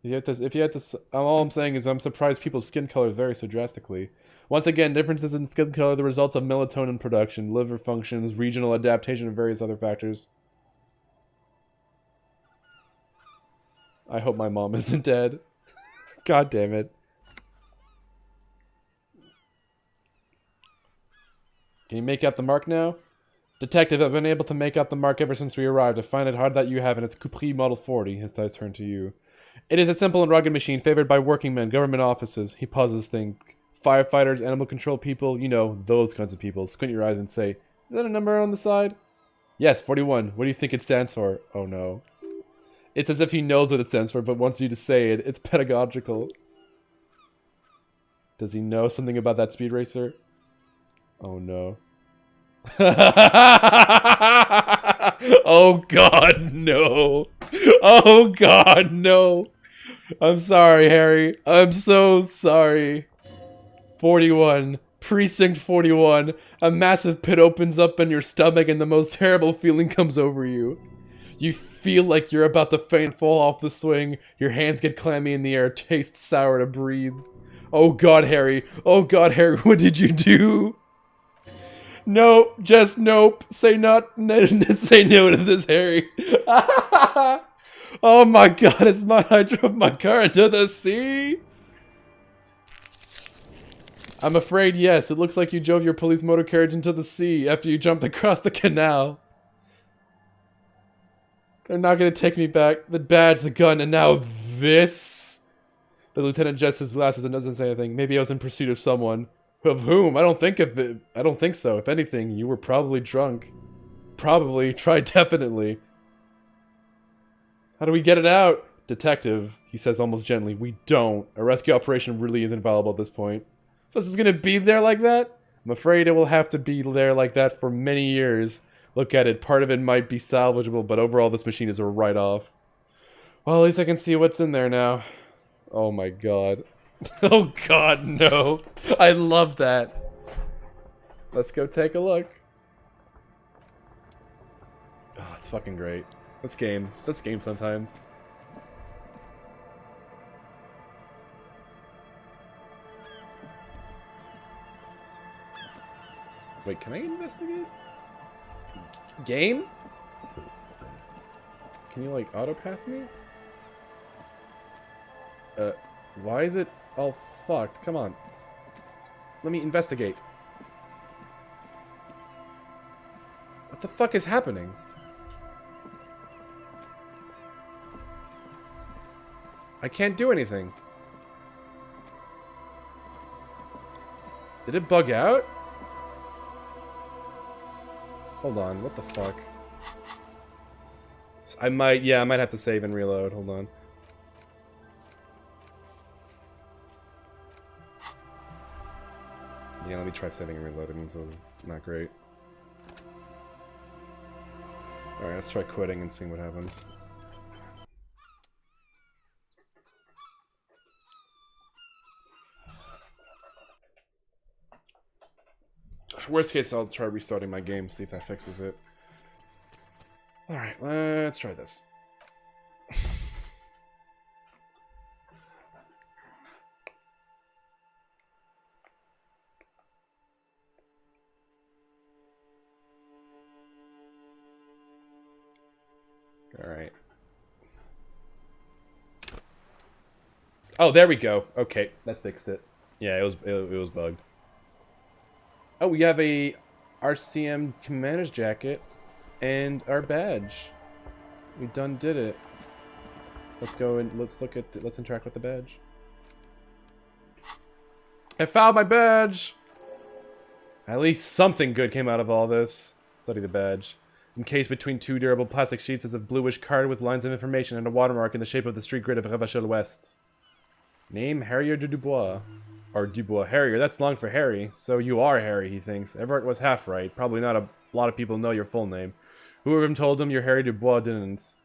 If you had to, all I'm saying is I'm surprised people's skin color vary so drastically. Once again, differences in skin color are the results of melatonin production, liver functions, regional adaptation, and various other factors. I hope my mom isn't dead. God damn it. Can you make out the mark now? Detective, I've been able to make out the mark ever since we arrived. I find it hard that you haven't. It's Capri Model 40. His eyes turn to you. It is a simple and rugged machine favored by working men, government offices. He pauses, think. Firefighters, animal control people, you know, those kinds of people. Squint your eyes and say, is that a number on the side? Yes, 41. What do you think it stands for? Oh no. It's as if he knows what it stands for, but wants you to say it. It's pedagogical. Does he know something about that speed racer? Oh no. Oh god, no. Oh god, no. I'm sorry, Harry. I'm so sorry. 41. Precinct 41. A massive pit opens up in your stomach and the most terrible feeling comes over you. You feel like you're about to faint and fall off the swing. Your hands get clammy in the air. Tastes sour to breathe. Oh god, Harry. Oh god, Harry. What did you do? Nope. Just nope. Say not. Say no to this, Harry. Oh my god, it's I drove my car into the sea. I'm afraid, yes. It looks like you drove your police motor carriage into the sea after you jumped across the canal. They're not going to take me back. The badge, the gun, and now this. The lieutenant adjusts his glasses and doesn't say anything. Maybe I was in pursuit of someone. Of whom? I don't think so. If anything, you were probably drunk. Probably. Try definitely. How do we get it out? Detective, he says almost gently. We don't. A rescue operation really isn't viable at this point. So it's just gonna be there like that? I'm afraid it will have to be there like that for many years. Look at it, part of it might be salvageable, but overall this machine is a write-off. Well, at least I can see what's in there now. Oh my god. Oh god, no. I love that. Let's go take a look. Oh, it's fucking great. Let's game. Let's game sometimes. Wait, can I investigate? Game? Can you, like, autopath me? Why is it all fucked? Come on. Let me investigate. What the fuck is happening? I can't do anything. Did it bug out? Hold on, what the fuck? I might have to save and reload. Hold on. Yeah, let me try saving and reload. It means it was not great. Alright, let's try quitting and seeing what happens. Worst case, I'll try restarting my game, see if that fixes it. Alright, let's try this. Alright. Oh, there we go. Okay, that fixed it. Yeah, it was bugged. Oh, we have a RCM commander's jacket and our badge. We done did it. Let's go and let's look at let's interact with the badge. I found my badge. At least something good came out of all this. Study the badge. Encased between two durable plastic sheets is a bluish card with lines of information and a watermark in the shape of the street grid of Revachol West. Name Harrier de Dubois. Or Dubois. Harrier, that's long for Harry. So you are Harry, he thinks. Everett was half right. Probably not a lot of people know your full name. Whoever told him you're Harry Dubois didn't.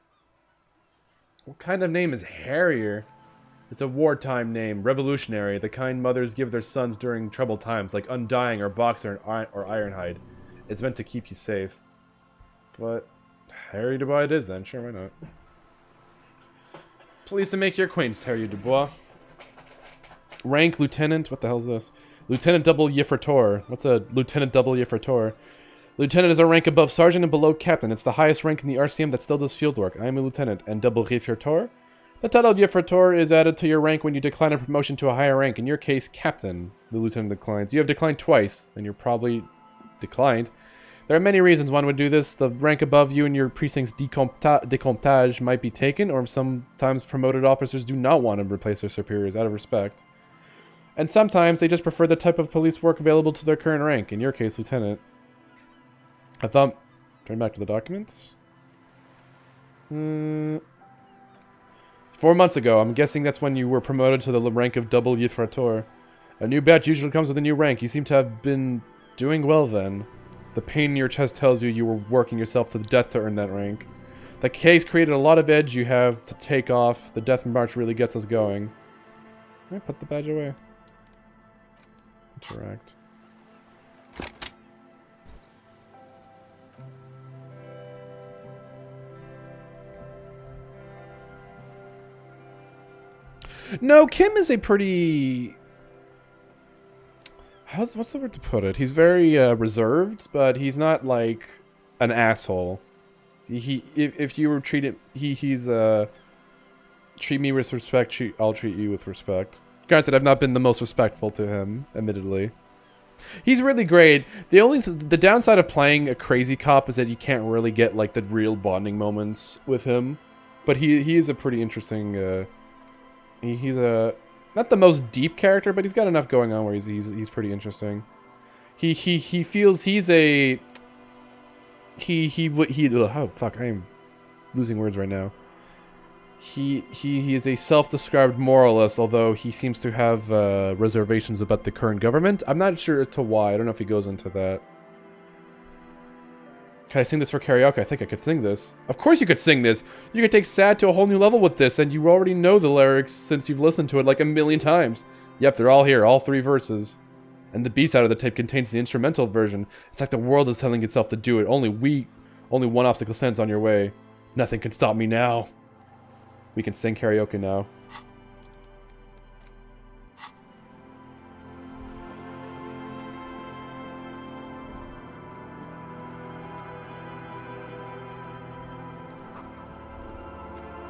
What kind of name is Harrier? It's a wartime name. Revolutionary. The kind mothers give their sons during troubled times, like Undying or Boxer or Ironhide. It's meant to keep you safe. But Harry Dubois it is then. Sure, why not? Pleased to make your acquaintance, Harry Dubois. Rank Lieutenant. What the hell is this? Lieutenant Double Yifrator. What's a Lieutenant Double Yifrator? Lieutenant is a rank above Sergeant and below Captain. It's the highest rank in the RCM that still does field work. I am a Lieutenant. And Double Yifrator? The title Yifrator is added to your rank when you decline a promotion to a higher rank. In your case, Captain. The Lieutenant declines. You have declined twice, and you're probably declined. There are many reasons one would do this. The rank above you in your precinct's decomptage might be taken, or sometimes promoted officers do not want to replace their superiors out of respect. And sometimes they just prefer the type of police work available to their current rank. In your case, Lieutenant. I thought... Turn back to the documents. 4 months ago. I'm guessing that's when you were promoted to the rank of Double Yifrator. A new badge usually comes with a new rank. You seem to have been doing well then. The pain in your chest tells you were working yourself to the death to earn that rank. The case created a lot of edge you have to take off. The death march really gets us going. Alright, put the badge away. Interact. No, Kim is a pretty... What's the word to put it? He's very reserved, but he's not like an asshole. If you were treated... He's treat me with respect, I'll treat you with respect. Granted, I've not been the most respectful to him, admittedly. He's really great. The downside of playing a crazy cop is that you can't really get like the real bonding moments with him. But he is a pretty interesting. He's a not the most deep character, but he's got enough going on where he's pretty interesting. He feels he's a oh fuck, I am losing words right now. He is a self-described moralist, although he seems to have reservations about the current government. I'm not sure as to why. I don't know if he goes into that. Can I sing this for karaoke? I think I could sing this. Of course you could sing this! You could take Sad to a whole new level with this, and you already know the lyrics since you've listened to it like a million times. Yep, they're all here, all 3 verses. And the B-side of the tape contains the instrumental version. It's like the world is telling itself to do it. Only one obstacle stands on your way. Nothing can stop me now. We can sing karaoke now.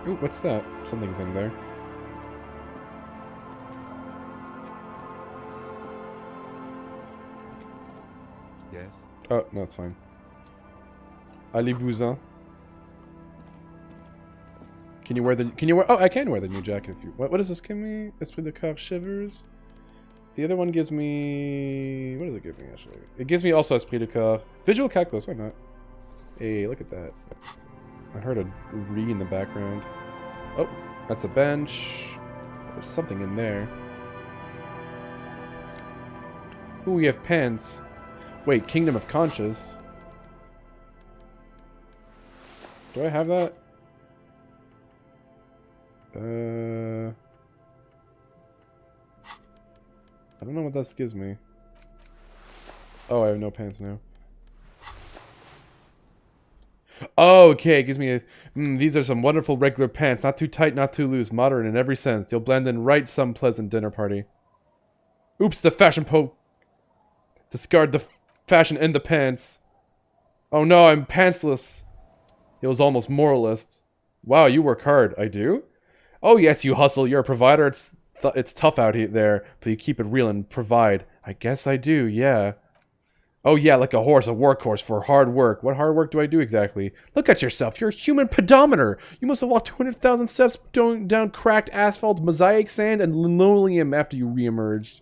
Ooh, what's that? Something's in there. Yes? Oh, no, it's fine. Allez-vous-en. Can you wear oh, I can wear the new jacket if you what does this give me? Esprit de corps shivers. The other one gives me what does it give me actually? It gives me also Esprit de corps. Visual calculus, why not? Hey, look at that. I heard a re in the background. Oh, that's a bench. There's something in there. Ooh, we have pants. Wait, Kingdom of Conscious. Do I have that? I don't know what this gives me. Oh, I have no pants now. Oh, okay, it gives me a... these are some wonderful regular pants. Not too tight, not too loose. Modern in every sense. You'll blend in right some pleasant dinner party. Oops, the fashion discard the fashion in the pants. Oh no, I'm pantsless. It was almost moralist. Wow, you work hard. I do? Oh yes, you hustle. You're a provider. It's tough out there, but you keep it real and provide. I guess I do, yeah. Oh yeah, like a horse, a workhorse for hard work. What hard work do I do exactly? Look at yourself. You're a human pedometer. You must have walked 200,000 steps down cracked asphalt, mosaic sand, and linoleum after you reemerged.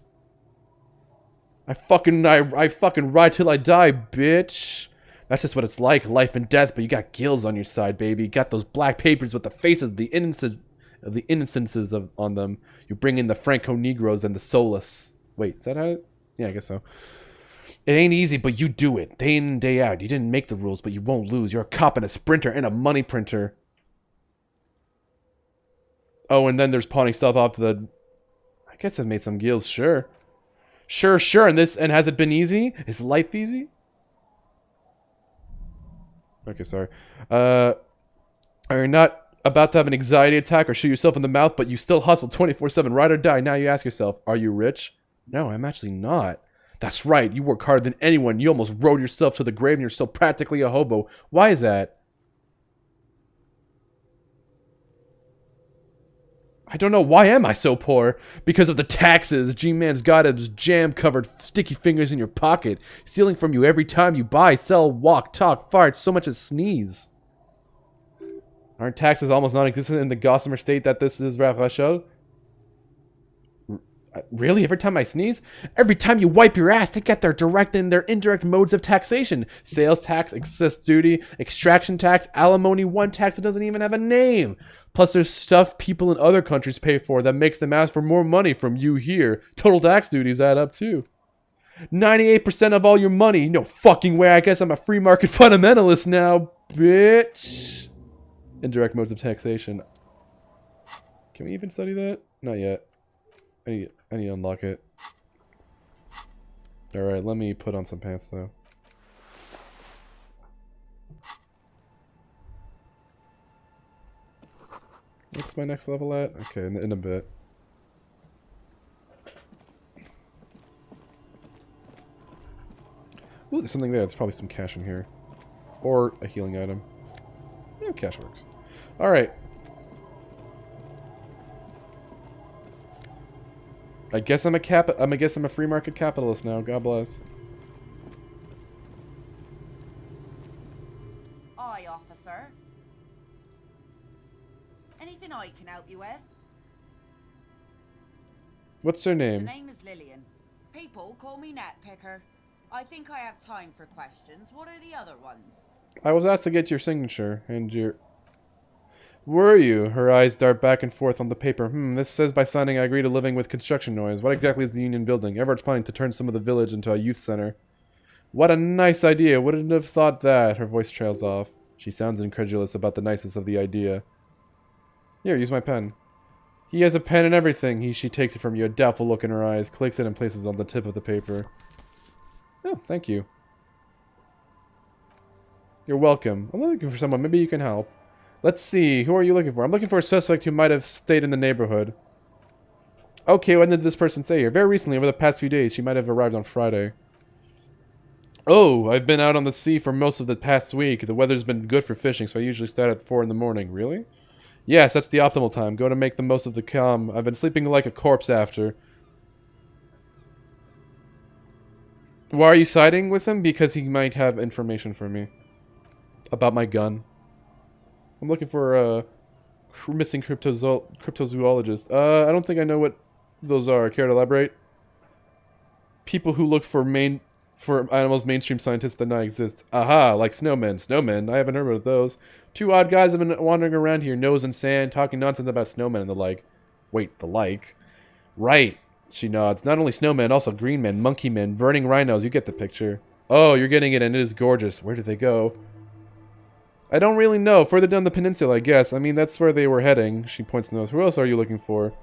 I fucking ride till I die, bitch. That's just what it's like, life and death, but you got gills on your side, baby. You got those black papers with the faces of the innocences on them. You bring in the Franco Negroes and the soulless. Wait, is that how it? Yeah, I guess so. It ain't easy, but you do it. Day in and day out. You didn't make the rules, but you won't lose. You're a cop and a sprinter and a money printer. Oh, and then there's pawning stuff off to the... I guess I've made some gills, sure. Sure. And has it been easy? Is life easy? Okay, sorry. Are you not about to have an anxiety attack or shoot yourself in the mouth, but you still hustle 24/7, ride or die? Now you ask yourself, are you rich? No, I'm actually not. That's right, you work harder than anyone. You almost rode yourself to the grave and you're still practically a hobo. Why is that? I don't know. Why am I so poor? Because of the taxes. G-Man's got his jam-covered sticky fingers in your pocket, stealing from you every time you buy, sell, walk, talk, fart, so much as sneeze. Aren't taxes almost non-existent in the gossamer state that this is Russia? Really? Every time I sneeze? Every time you wipe your ass, they get their direct and their indirect modes of taxation. Sales tax, excess duty, extraction tax, alimony, one tax that doesn't even have a name. Plus there's stuff people in other countries pay for that makes them ask for more money from you here. Total tax duties add up too. 98% of all your money. No fucking way. I guess I'm a free market fundamentalist now, bitch. Indirect modes of taxation. Can we even study that? Not yet. I need to unlock it. Alright, let me put on some pants though. What's my next level at? Okay, in a bit. Ooh, there's something there. There's probably some cash in here. Or a healing item. Yeah, cash works. Alright. I guess I'm a free market capitalist now. God bless. Aye, officer. Anything I can help you with? What's her The name? name is Lillian. People call me Netpicker. I think I have time for questions. What are the other ones? I was asked to get your signature and your... Were you? Her eyes dart back and forth on the paper. This says by signing I agree to living with construction noise. What exactly is the union building? Everett's planning to turn some of the village into a youth center. What a nice idea. Wouldn't have thought that. Her voice trails off. She sounds incredulous about the niceness of the idea. Here, use my pen. He has a pen and everything. She takes it from you, a doubtful look in her eyes, clicks it and places it on the tip of the paper. Oh, thank you. You're welcome. I'm looking for someone. Maybe you can help. Let's see. Who are you looking for? I'm looking for a suspect who might have stayed in the neighborhood. Okay, when did this person stay here? Very recently, over the past few days. She might have arrived on Friday. Oh, I've been out on the sea for most of the past week. The weather's been good for fishing, so I usually start at 4 in the morning. Really? Yes, that's the optimal time. Go to make the most of the calm. I've been sleeping like a corpse after. Why are you siding with him? Because he might have information for me. About my gun. I'm looking for a missing cryptozoologist. I don't think I know what those are. Care to elaborate? People who look for animals mainstream scientists deny exist. Aha, like snowmen. Snowmen? I haven't heard of those. Two odd guys have been wandering around here, nose in sand, talking nonsense about snowmen and the like. Wait, the like? Right, she nods. Not only snowmen, also green men, monkey men, burning rhinos. You get the picture. Oh, you're getting it, and it is gorgeous. Where did they go? I don't really know. Further down the peninsula, I guess. I mean, that's where they were heading. She points nose. Who else are you looking for?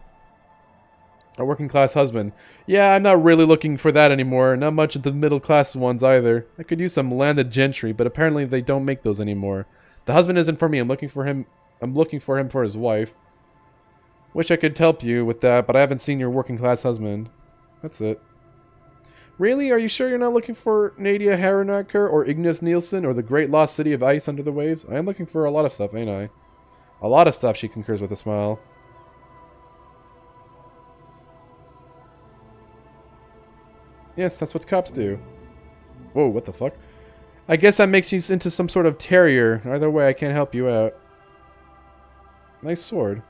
A working class husband. Yeah, I'm not really looking for that anymore. Not much of the middle class ones either. I could use some landed gentry, but apparently they don't make those anymore. The husband isn't for me. I'm looking for him for his wife. Wish I could help you with that, but I haven't seen your working class husband. That's it. Really? Are you sure you're not looking for Nadia Haranacker or Ignace Nielsen or the great lost city of ice under the waves? I am looking for a lot of stuff, ain't I? A lot of stuff, she concurs with a smile. Yes, that's what cops do. Whoa, what the fuck? I guess that makes you into some sort of terrier. Either way, I can't help you out. Nice sword.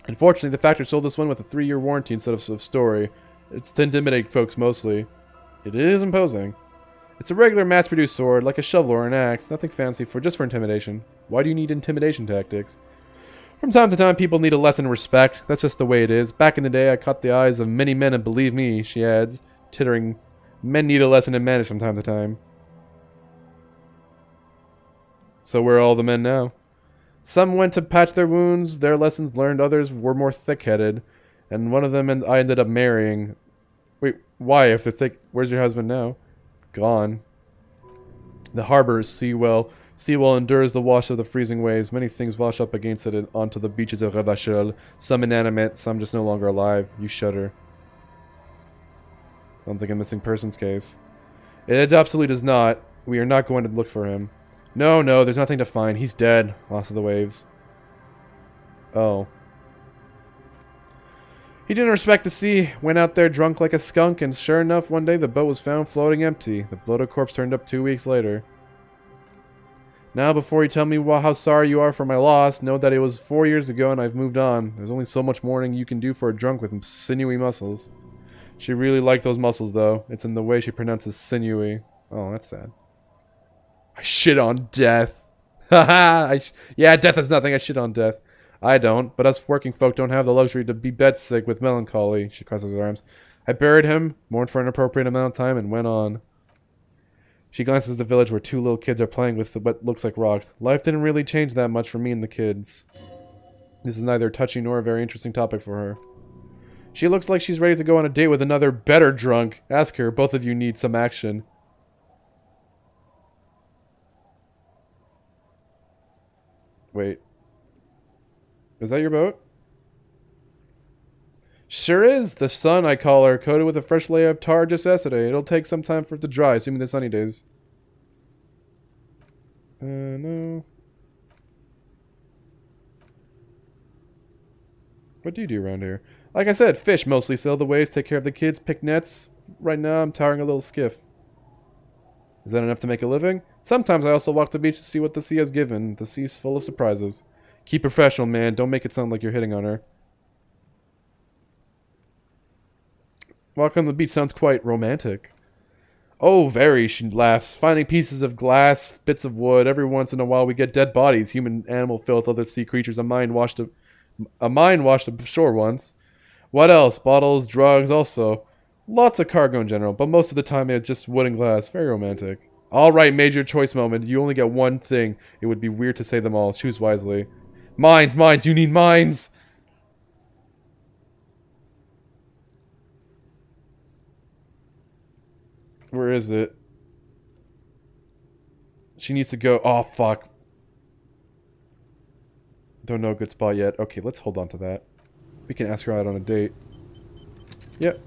Unfortunately, the factory sold this one with a 3-year warranty instead of story. It's to intimidate folks mostly. It is imposing. It's a regular mass-produced sword, like a shovel or an axe. Nothing fancy, just for intimidation. Why do you need intimidation tactics? From time to time, people need a lesson in respect. That's just the way it is. Back in the day, I caught the eyes of many men, and believe me, she adds, tittering, men need a lesson in manners from time to time. So where are all the men now? Some went to patch their wounds, their lessons learned, others were more thick-headed, and one of them and I ended up marrying. Wait, why? If they're thick, where's your husband now? Gone. The harbor is Seawell. Seawell endures the wash of the freezing waves. Many things wash up against it and onto the beaches of Revachol. Some inanimate, some just no longer alive. You shudder. Sounds like a missing persons case. It absolutely does not. We are not going to look for him. No, there's nothing to find. He's dead. Lost of the waves. Oh. He didn't respect the sea, went out there drunk like a skunk, and sure enough, one day the boat was found floating empty. The bloated corpse turned up 2 weeks later. Now, before you tell me how sorry you are for my loss, know that it was 4 years ago and I've moved on. There's only so much mourning you can do for a drunk with sinewy muscles. She really liked those muscles, though. It's in the way she pronounces sinewy. Oh, that's sad. I shit on death. Haha! Yeah, death is nothing. I shit on death. I don't, but us working folk don't have the luxury to be bedsick with melancholy. She crosses her arms. I buried him, mourned for an appropriate amount of time, and went on. She glances at the village where 2 little kids are playing with what looks like rocks. Life didn't really change that much for me and the kids. This is neither touchy nor a very interesting topic for her. She looks like she's ready to go on a date with another better drunk. Ask her, both of you need some action. Wait. Is that your boat? Sure is. The sun, I call her, coated with a fresh layer of tar just yesterday. It'll take some time for it to dry, assuming the sunny days. No. What do you do around here? Like I said, fish mostly. Sail the waves, take care of the kids, pick nets. Right now, I'm towering a little skiff. Is that enough to make a living? Sometimes I also walk the beach to see what the sea has given. The sea's full of surprises. Keep professional, man. Don't make it sound like you're hitting on her. Walk on the beach sounds quite romantic. Oh, very, she laughs. Finding pieces of glass, bits of wood. Every once in a while we get dead bodies, human, animal filth, other sea creatures. A mine washed ashore once. What else? Bottles, drugs, also. Lots of cargo in general, but most of the time it's just wood and glass. Very romantic. Alright, major choice moment. You only get one thing. It would be weird to say them all. Choose wisely. Mines, mines, you need mines! Where is it? She needs to go. Oh, fuck. Don't know a good spot yet. Okay, let's hold on to that. We can ask her out on a date. Yep.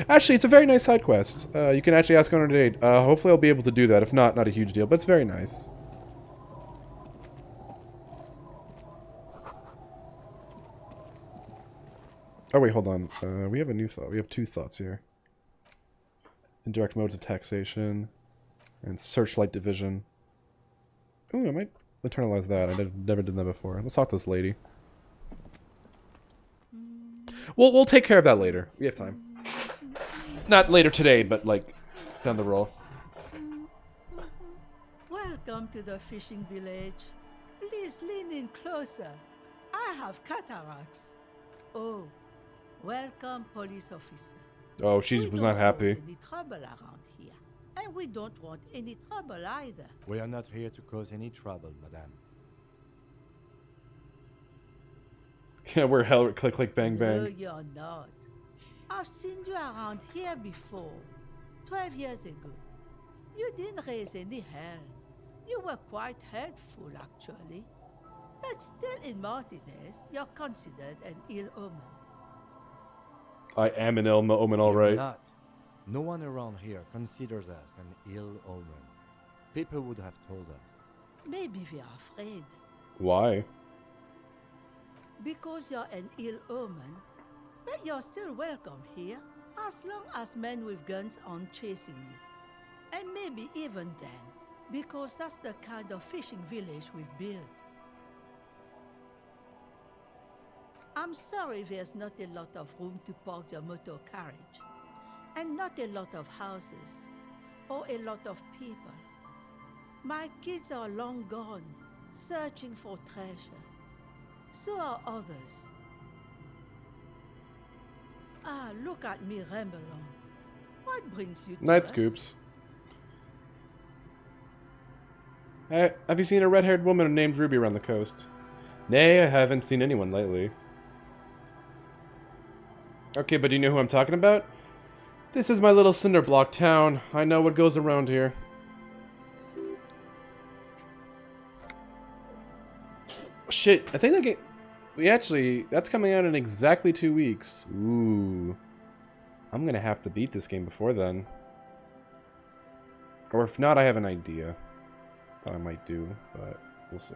Actually, it's a very nice side quest. You can actually ask her on a date. Hopefully I'll be able to do that. If not, not a huge deal, but it's very nice. Oh, wait, hold on. We have a new thought. We have two thoughts here. Indirect modes of taxation. And searchlight division. Ooh, I might internalize that. I never did that before. Let's talk to this lady. We'll take care of that later. We have time. Not later today, but like down the road. Welcome to the fishing village. Please lean in closer. I have cataracts. Oh, welcome, police officer. Oh, she was not happy. Cause any trouble around here, and we don't want any trouble either. We are not here to cause any trouble, madame. Yeah, we're hell. Click, click, bang, bang. No, you're not. I've seen you around here before. 12 years ago. You didn't raise any hell. You were quite helpful, actually. But still, in Martinez, you're considered an ill omen. I am an omen, all You're right. not. No one around here considers us an ill omen. People would have told us. Maybe we are afraid. Why? Because you're an ill omen, but you're still welcome here, as long as men with guns aren't chasing you. And maybe even then, because that's the kind of fishing village we've built. I'm sorry there's not a lot of room to park your motor carriage, and not a lot of houses, or a lot of people. My kids are long gone, searching for treasure. So are others. Ah, look at me ramble on. What brings you to Night us? scoops. Hey, have you seen a red-haired woman named Ruby around the coast? Nay, I haven't seen anyone lately. Okay, but do you know who I'm talking about? This is my little cinder block town. I know what goes around here. Shit, I think that game... that's coming out in exactly 2 weeks. Ooh. I'm gonna have to beat this game before then. Or if not, I have an idea. That I might do, but we'll see.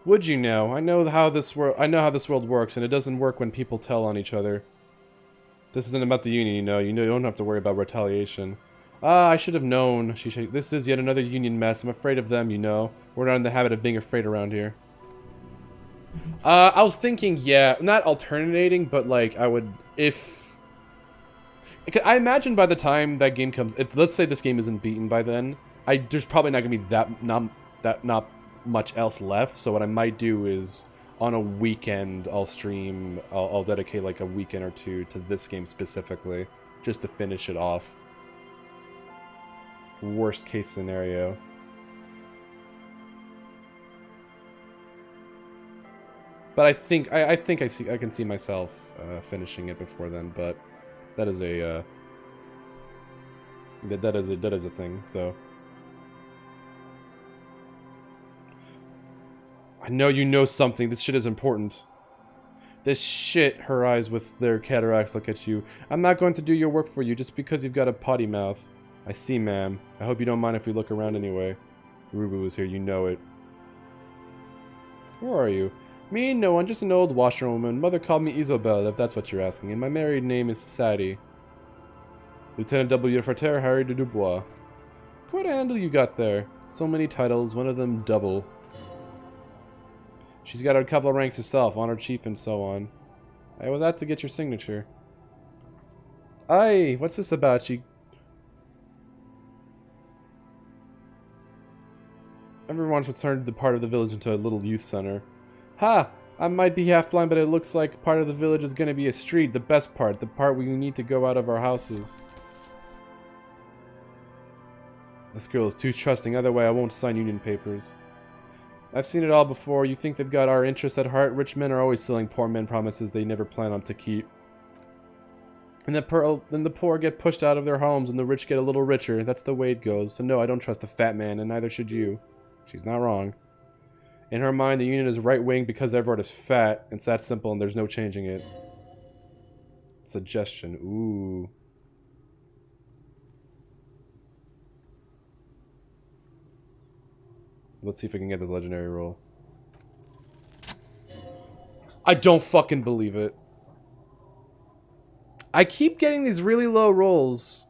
Would you know? I know how this world works, and it doesn't work when people tell on each other. This isn't about the Union, you know. You don't have to worry about retaliation. Ah, I should have known. This is yet another Union mess. I'm afraid of them, you know. We're not in the habit of being afraid around here. I was thinking, yeah, not alternating, but like I would, if... I imagine by the time that game comes, let's say this game isn't beaten by then, there's probably not going to be not much else left, so what I might do is, on a weekend, I'll dedicate like a weekend or two to this game specifically, just to finish it off. Worst case scenario. But I think I can see myself finishing it before then. But that is a that is a thing. So I know you know something. This shit is important. This shit. Her eyes with their cataracts look at you. I'm not going to do your work for you just because you've got a potty mouth. I see, ma'am. I hope you don't mind if we look around anyway. Ruby was here, you know it. Where are you? Me? No, I'm just an old washerwoman. Mother called me Isobel, if that's what you're asking, and my married name is Sadie. Lieutenant W. Frater Harry de Dubois. Quite a handle you got there. So many titles, one of them double. She's got a couple of ranks herself, honor chief and so on. I was out to get your signature. Aye, what's this about? Everyone's returned the part of the village into a little youth center. Ha! I might be half blind, but it looks like part of the village is gonna be a street. The best part. The part where we need to go out of our houses. This girl is too trusting. Either way, I won't sign union papers. I've seen it all before. You think they've got our interests at heart? Rich men are always selling poor men promises they never plan on to keep. And then the poor get pushed out of their homes and the rich get a little richer. That's the way it goes. So no, I don't trust the fat man, and neither should you. She's not wrong. In her mind, the union is right-wing because everyone is fat. It's that simple and there's no changing it. Suggestion. Ooh. Let's see if we can get the legendary roll. I don't fucking believe it. I keep getting these really low rolls.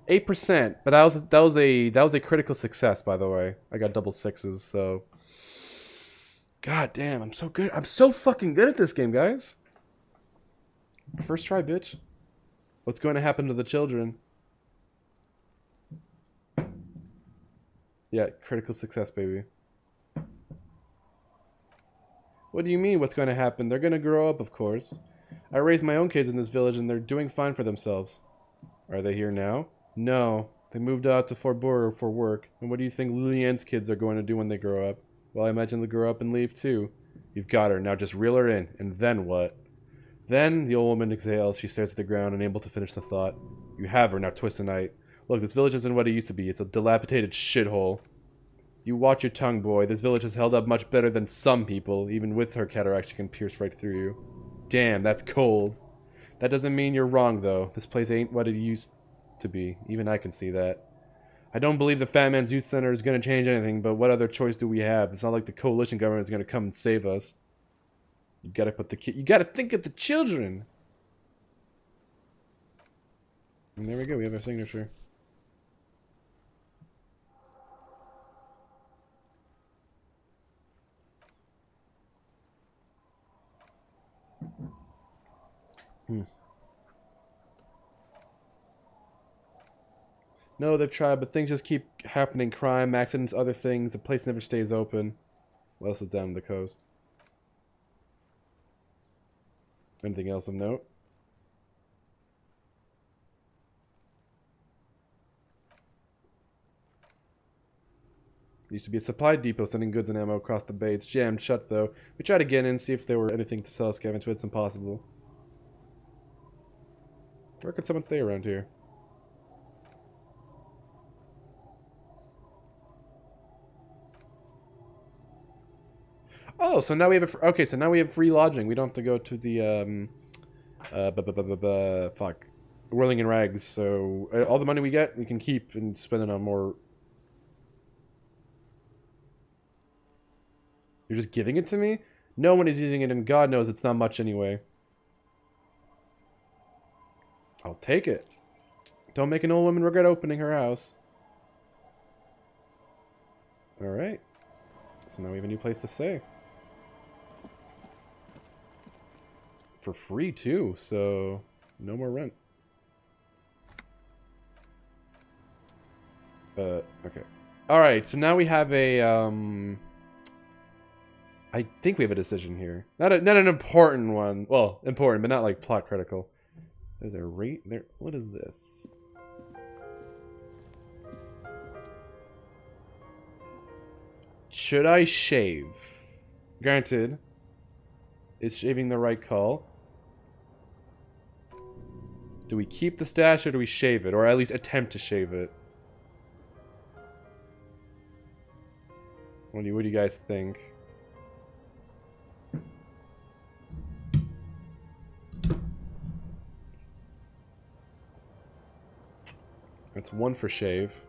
8%, but that was a critical success, by the way. I got double sixes, so God damn, I'm so good. I'm so fucking good at this game, guys. First try, bitch. What's going to happen to the children? Yeah, critical success, baby. What do you mean, what's going to happen? They're going to grow up, of course. I raised my own kids in this village, and they're doing fine for themselves. Are they here now? No. They moved out to Fort Boyer for work. And what do you think Lilianne's kids are going to do when they grow up? Well, I imagine they'll grow up and leave, too. You've got her. Now just reel her in. And then what? Then, the old woman exhales. She stares at the ground, unable to finish the thought. You have her. Now twist the knife. Look, this village isn't what it used to be. It's a dilapidated shithole. You watch your tongue, boy. This village has held up much better than some people. Even with her cataract, she can pierce right through you. Damn, that's cold. That doesn't mean you're wrong, though. This place ain't what it used to be. Even I can see that. I don't believe the Fat Man's Youth Center is going to change anything, but what other choice do we have? It's not like the coalition government is going to come and save us. You gotta put the you gotta think of the children. And there we go, we have our signature. No, they've tried, but things just keep happening. Crime, accidents, other things. The place never stays open. What else is down the coast? Anything else of note? Used to be a supply depot sending goods and ammo across the bay. It's jammed shut, though. We tried to get in, see if there were anything to sell, scavenge, but it's impossible. Where could someone stay around here? Oh, so now we have okay, so now we have free lodging. We don't have to go to the fuck, Whirling in Rags. So all the money we get, we can keep and spend it on more. You're just giving it to me? No one is using it, and God knows it's not much anyway. I'll take it. Don't make an old woman regret opening her house. Alright. So now we have a new place to stay. For free, too, so no more rent. Okay. Alright, so now we have a, I think we have a decision here. Not an important one. Well, important, but not like plot critical. There's a rate there. What is this? Should I shave? Granted, is shaving the right call? Do we keep the stash or do we shave it? Or at least attempt to shave it? What do you guys think? That's 1 for shave.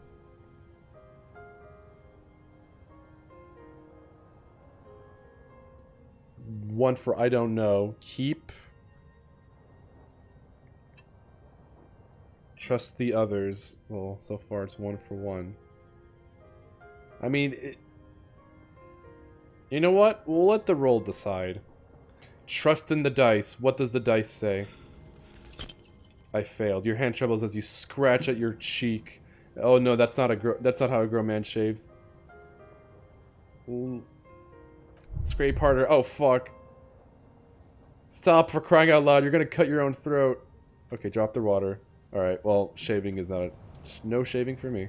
One for I don't know. Keep. Trust the others. Well, so far it's 1 for 1. I mean, you know what? We'll let the roll decide. Trust in the dice. What does the dice say? I failed. Your hand trembles as you scratch at your cheek. Oh no, that's not how a grown man shaves. Scrape harder. Oh fuck. Stop, for crying out loud. You're gonna cut your own throat. Okay, drop the water. Alright, well, shaving is not... No shaving for me.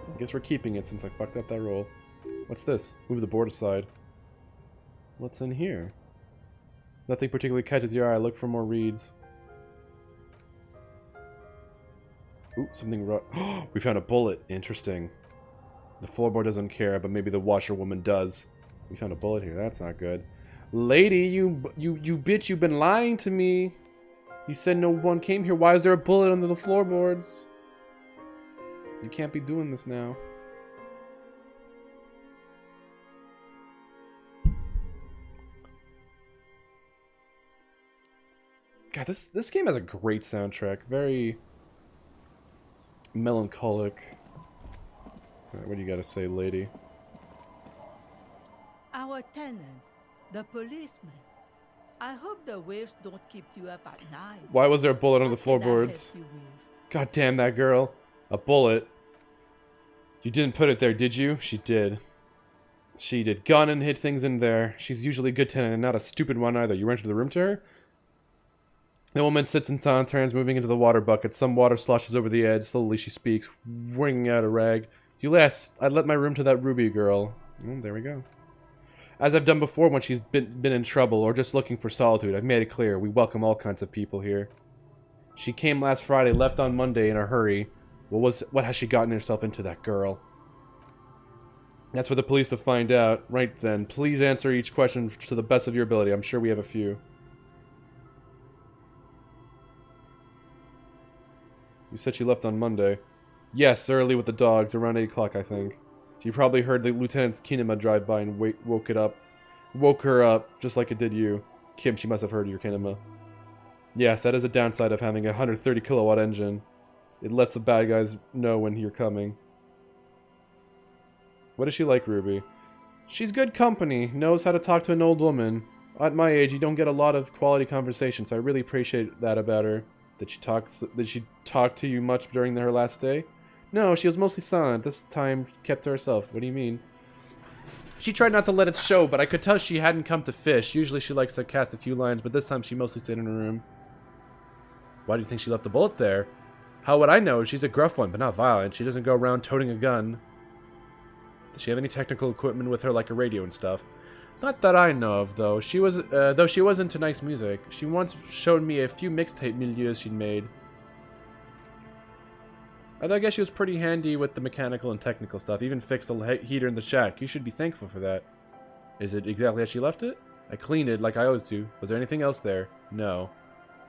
I guess we're keeping it since I fucked up that roll. What's this? Move the board aside. What's in here? Nothing particularly catches your eye. Look for more reeds. Ooh, something we found a bullet. Interesting. The floorboard doesn't care, but maybe the washerwoman does. We found a bullet here. That's not good. Lady, you bitch, you've been lying to me. You said no one came here. Why is there a bullet under the floorboards? You can't be doing this now. God, this game has a great soundtrack. Very melancholic. Alright, what do you gotta say, lady? Our tenant, the policeman. I hope the waves don't keep you up at night. Why was there a bullet on the What can I floorboards? help you with? God damn that girl. A bullet. You didn't put it there, did you? She did. She did. Gun and hid things in there. She's usually a good tenant and not a stupid one either. You rented the room to her? The woman sits in silent, turns, moving into the water bucket. Some water sloshes over the edge. Slowly she speaks, wringing out a rag. You last. I let my room to that Ruby girl. There we go. As I've done before when she's been in trouble or just looking for solitude, I've made it clear. We welcome all kinds of people here. She came last Friday, left on Monday in a hurry. What has she gotten herself into, that girl? That's for the police to find out. Right then, please answer each question to the best of your ability. I'm sure we have a few. You said she left on Monday. Yes, early with the dogs, around 8 o'clock, I think. She probably heard the Lieutenant's kinema drive by and woke her up, just like it did you. Kim, she must have heard your kinema. Yes, that is a downside of having a 130 kilowatt engine. It lets the bad guys know when you're coming. What is she like, Ruby? She's good company, knows how to talk to an old woman. At my age, you don't get a lot of quality conversation, so I really appreciate that about her. Did she talk to you much during her last day? No, she was mostly silent. This time, kept to herself. What do you mean? She tried not to let it show, but I could tell she hadn't come to fish. Usually she likes to cast a few lines, but this time she mostly stayed in her room. Why do you think she left the bullet there? How would I know? She's a gruff one, but not violent. She doesn't go around toting a gun. Does she have any technical equipment with her, like a radio and stuff? Not that I know of, though. Though she was into nice music. She once showed me a few mixtape milieux she'd made. Although I guess she was pretty handy with the mechanical and technical stuff. Even fixed the heater in the shack. You should be thankful for that. Is it exactly as she left it? I cleaned it like I always do. Was there anything else there? No.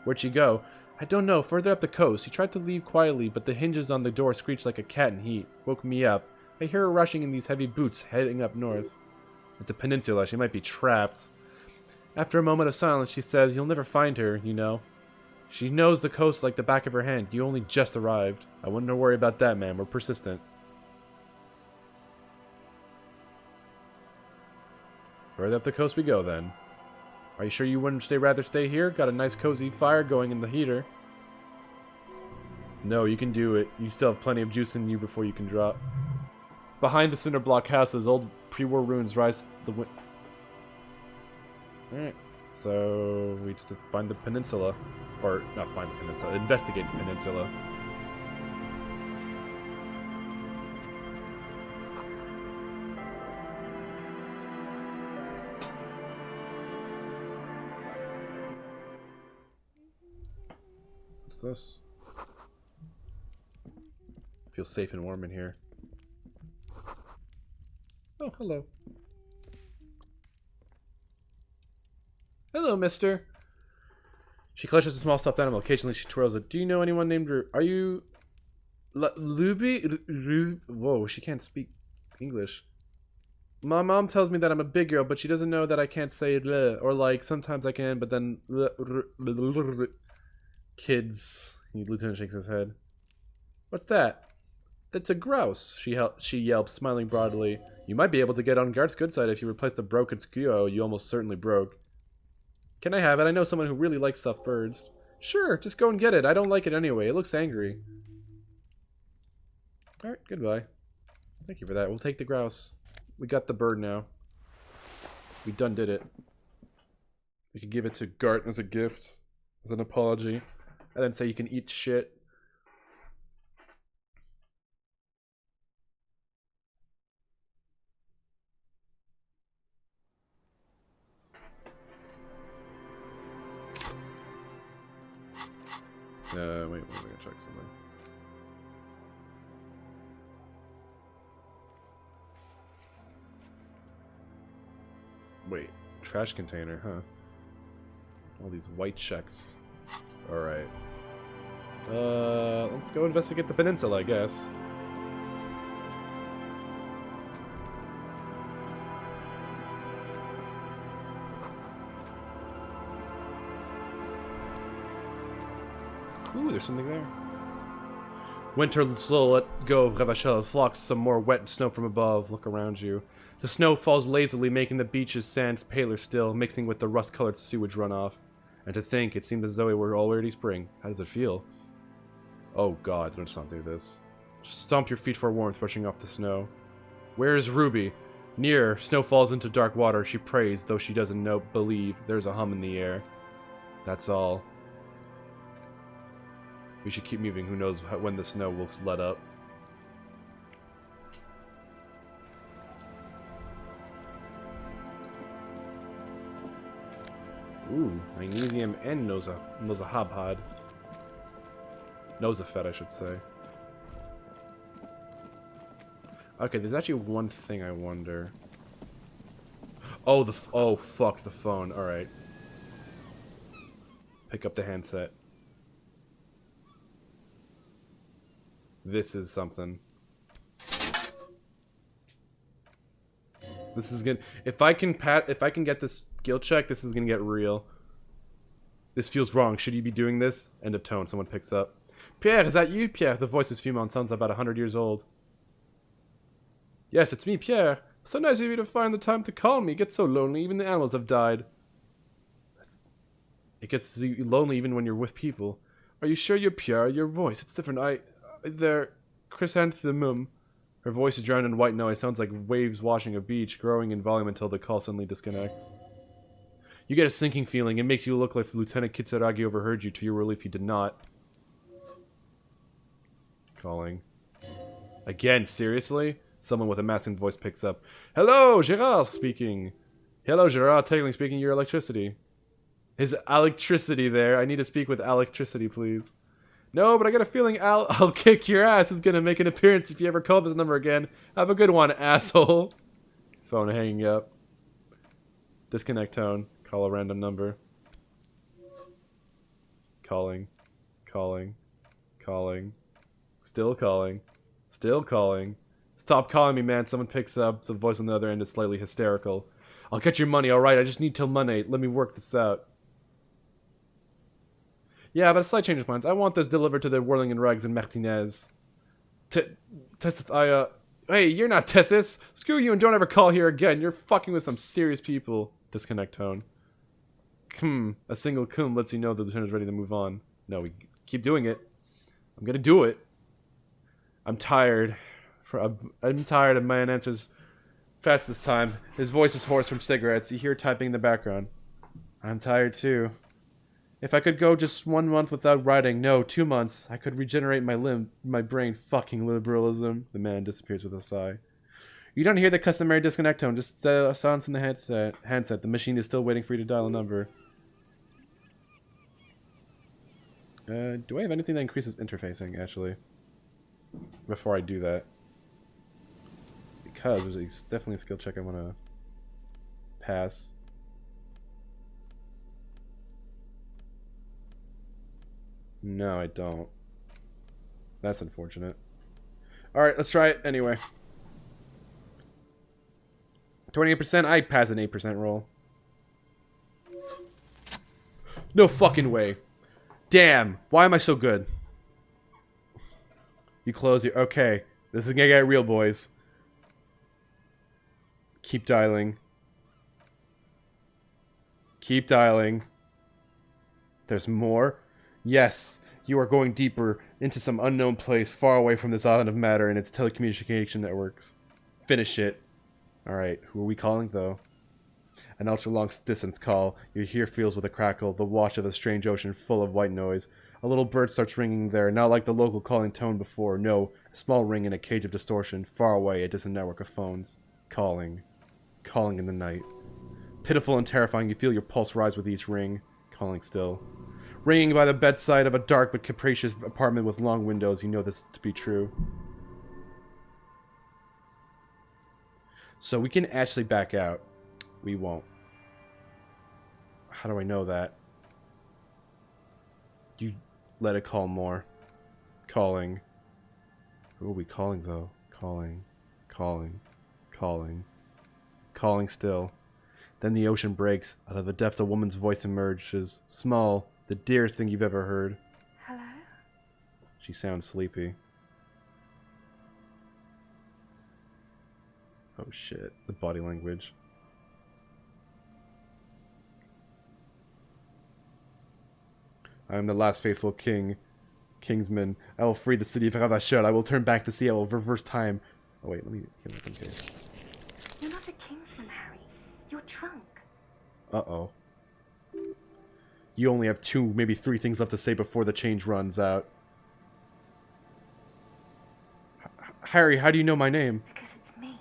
Where'd she go? I don't know. Further up the coast. She tried to leave quietly, but the hinges on the door screeched like a cat in heat. Woke me up. I hear her rushing in these heavy boots, heading up north. It's a peninsula. She might be trapped. After a moment of silence, she says, "You'll never find her, you know. She knows the coast like the back of her hand. You only just arrived. I wouldn't worry about that, man. We're persistent." Further up the coast we go, then. Are you sure you wouldn't rather stay here? Got a nice cozy fire going in the heater. No, you can do it. You still have plenty of juice in you before you can drop. Behind the cinder block houses, old pre-war ruins rise the wind. Alright, so we just have to find the peninsula. Or, not find the peninsula, investigate the peninsula. What's this? Feels safe and warm in here. Oh, hello. Hello, mister. She clutches a small stuffed animal. Occasionally she twirls it. Do you know anyone named Are you... Luby? Whoa, she can't speak English. My mom tells me that I'm a big girl, but she doesn't know that I can't say le. Or like, sometimes I can, but then... Kids. The lieutenant shakes his head. What's that? It's a grouse, she yelped, smiling broadly. You might be able to get on Gart's good side if you replace the broken skewer you almost certainly broke. Can I have it? I know someone who really likes stuffed birds. Sure, just go and get it. I don't like it anyway. It looks angry. Alright, goodbye. Thank you for that. We'll take the grouse. We got the bird now. We done did it. We could give it to Gart as a gift, as an apology, and then say you can eat shit. Wait, I gotta check something. Wait, trash container, huh? All these white checks. Alright. Let's go investigate the peninsula, I guess. Ooh, there's something there. Winter slow let go of Revachel, flocks some more wet snow from above. Look around you. The snow falls lazily, making the beach's sands paler still, mixing with the rust-colored sewage runoff. And to think, it seemed as though it were already spring. How does it feel? Oh god, let's not do this. Stomp your feet for warmth, brushing off the snow. Where is Ruby? Near, snow falls into dark water. She prays, though she doesn't believe. There's a hum in the air. That's all. We should keep moving. Who knows when the snow will let up. Ooh, magnesium and Nosahobhod. Nosafed, I should say. Okay, there's actually one thing I wonder. Oh, oh fuck, the phone. All right. Pick up the handset. This is something. This is good. If I can get this skill check, this is gonna get real. This feels wrong. Should you be doing this? End of tone. Someone picks up. Pierre, is that you, Pierre? The voice is female and sounds about 100 years old. Yes, it's me, Pierre. So nice of you to find the time to call me. It gets so lonely. Even the animals have died. It gets lonely even when you're with people. Are you sure you're Pierre? Your voice, it's different. There, chrysanthemum. Her voice is drowned in white noise. Sounds like waves washing a beach, growing in volume until the call suddenly disconnects. You get a sinking feeling. It makes you look like Lieutenant Kitsuragi overheard you. To your relief, he did not. Calling. Again, seriously? Someone with a masculine voice picks up. Hello, Gerard speaking. Hello, Gerard. Technically speaking, your electricity. His electricity there. I need to speak with electricity, please. No, but I got a feeling I'll kick your ass is gonna make an appearance if you ever call this number again. Have a good one, asshole. Phone hanging up. Disconnect tone. Call a random number. Calling. Calling. Calling. Still calling. Still calling. Stop calling me, man. Someone picks up. The voice on the other end is slightly hysterical. I'll get your money, alright? I just need till Monday. Let me work this out. Yeah, but a slight change of plans. I want this delivered to the Whirling and Rags in Martinez. Hey, you're not Tethys. Screw you and don't ever call here again. You're fucking with some serious people. Disconnect tone. A single lets you know the lieutenant is ready to move on. No, we keep doing it. I'm gonna do it. I'm tired. I'm tired of my answers fast this time. His voice is hoarse from cigarettes. You hear typing in the background. I'm tired too. If I could go just 1 month without writing, no, 2 months, I could regenerate my brain. Fucking liberalism. The man disappears with a sigh. You don't hear the customary disconnect tone, just a silence in the handset. The machine is still waiting for you to dial a number. Do I have anything that increases interfacing, actually? Before I do that. Because there's definitely a skill check I want to pass. No, I don't. That's unfortunate. Alright, let's try it anyway. 28%, I pass an 8% roll. No fucking way. Damn, why am I so good? You close your... Okay. This is gonna get real, boys. Keep dialing. Keep dialing. There's more. Yes, you are going deeper into some unknown place far away from this island of matter and its telecommunication networks. Finish it. Alright, who are we calling, though? An ultra-long distance call. Your ear feels with a crackle, the wash of a strange ocean full of white noise. A little bird starts ringing there, not like the local calling tone before. No, a small ring in a cage of distortion, far away, a distant network of phones. Calling. Calling in the night. Pitiful and terrifying, you feel your pulse rise with each ring. Calling still. Ringing by the bedside of a dark but capacious apartment with long windows, you know this to be true. So we can actually back out. We won't. How do I know that? You let it call more. Calling. Who are we calling, though? Calling. Calling. Calling. Calling still. Then the ocean breaks. Out of the depths a woman's voice emerges. Small. The dearest thing you've ever heard. Hello? She sounds sleepy. Oh shit. The body language. I am the last faithful kingsman. I will free the city of Ravacheur. I will turn back the sea. I will reverse time. Oh wait, let me heal my case. You're not a kingsman, Harry. You're drunk. Uh-oh. You only have 2, maybe 3 things left to say before the change runs out. Harry, how do you know my name? Because it's me.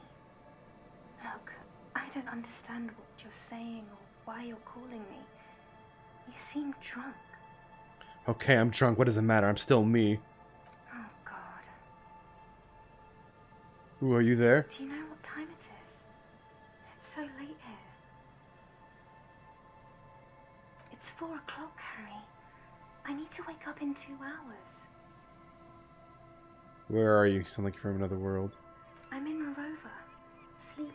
Look, I don't understand what you're saying or why you're calling me. You seem drunk. Okay, I'm drunk. What does it matter? I'm still me. Oh, God. Ooh, are you there? Do you know what time it is? It's so late here. It's 4 o'clock, Harry. I need to wake up in 2 hours. Where are you? You sound like you're from another world. I'm in Morova, sleeping.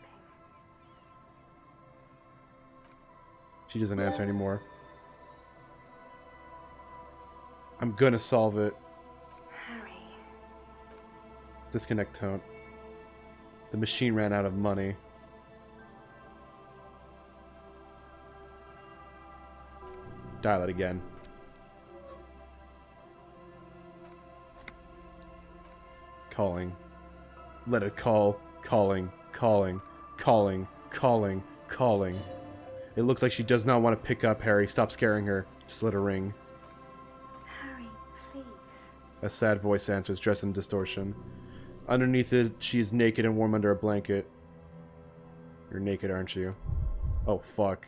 She doesn't answer anymore. I'm gonna solve it. Harry. Disconnect tone. The machine ran out of money. Dial it again. Calling. Let it call. Calling. Calling. Calling. Calling. Calling. It looks like she does not want to pick up, Harry. Stop scaring her. Just let her ring. Harry, please. A sad voice answers, dressed in distortion. Underneath it, she is naked and warm under a blanket. You're naked, aren't you? Oh, fuck.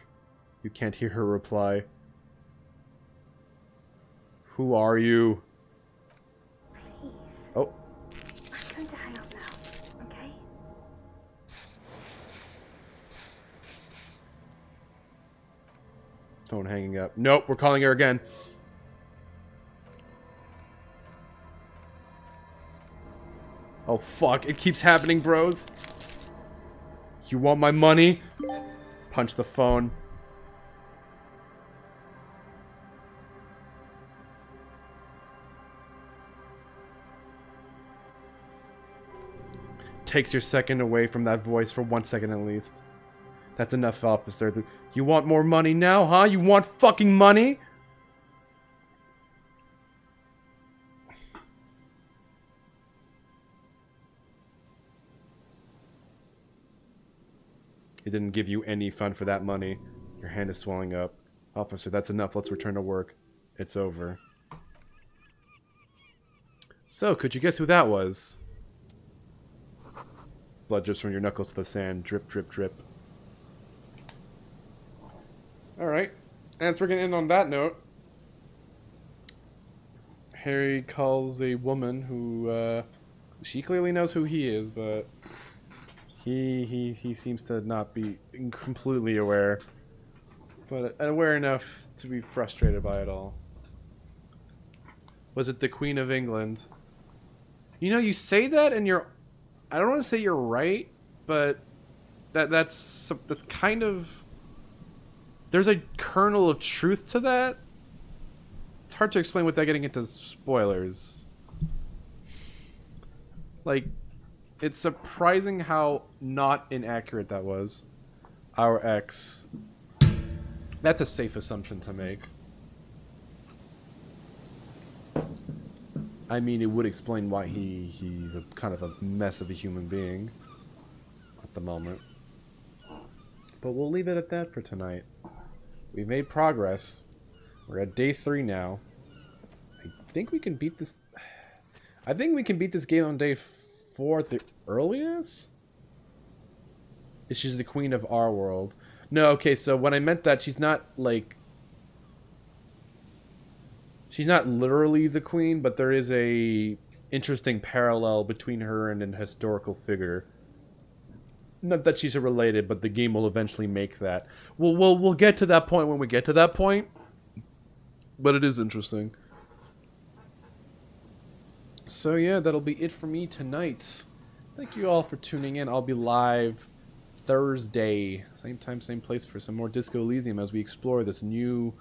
You can't hear her reply. Who are you? Please. Oh. I'm going to hang up now, okay? Phone hanging up. Nope, we're calling her again. Oh, fuck. It keeps happening, bros. You want my money? Punch the phone. Takes your second away from that voice for 1 second at least. That's enough, officer. You want more money now, huh? You want fucking money? It didn't give you any fun for that money. Your hand is swelling up. Officer, that's enough. Let's return to work. It's over. So, could you guess who that was? Blood drips from your knuckles to the sand. Drip, drip, drip. Alright. And so we're going to end on that note. Harry calls a woman who, she clearly knows who he is, but he seems to not be completely aware. But aware enough to be frustrated by it all. Was it the Queen of England? You know, you say that and you're... I don't want to say you're right, but that's kind of... There's a kernel of truth to that. It's hard to explain without getting into spoilers. Like, It's surprising how not inaccurate that was. Our ex. That's a safe assumption to make. I mean, it would explain why he's a kind of a mess of a human being at the moment. But we'll leave it at that for tonight. We've made progress. We're at day 3 now. I think we can beat this... I think we can beat this game on day 4 at the earliest? She's the queen of our world. No, okay, so when I meant that, she's not, like... She's not literally the queen, but there is a interesting parallel between her and an historical figure. Not that she's related, but the game will eventually make that. We'll get to that point when we get to that point. But it is interesting. So yeah, that'll be it for me tonight. Thank you all for tuning in. I'll be live Thursday, same time, same place, for some more Disco Elysium as we explore this new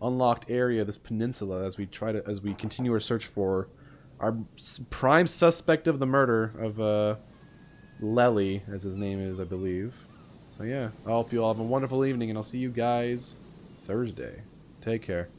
unlocked area, this peninsula, as we continue our search for our prime suspect of the murder of Lely, as his name is, I believe. So yeah, I hope you all have a wonderful evening, and I'll see you guys Thursday. Take care.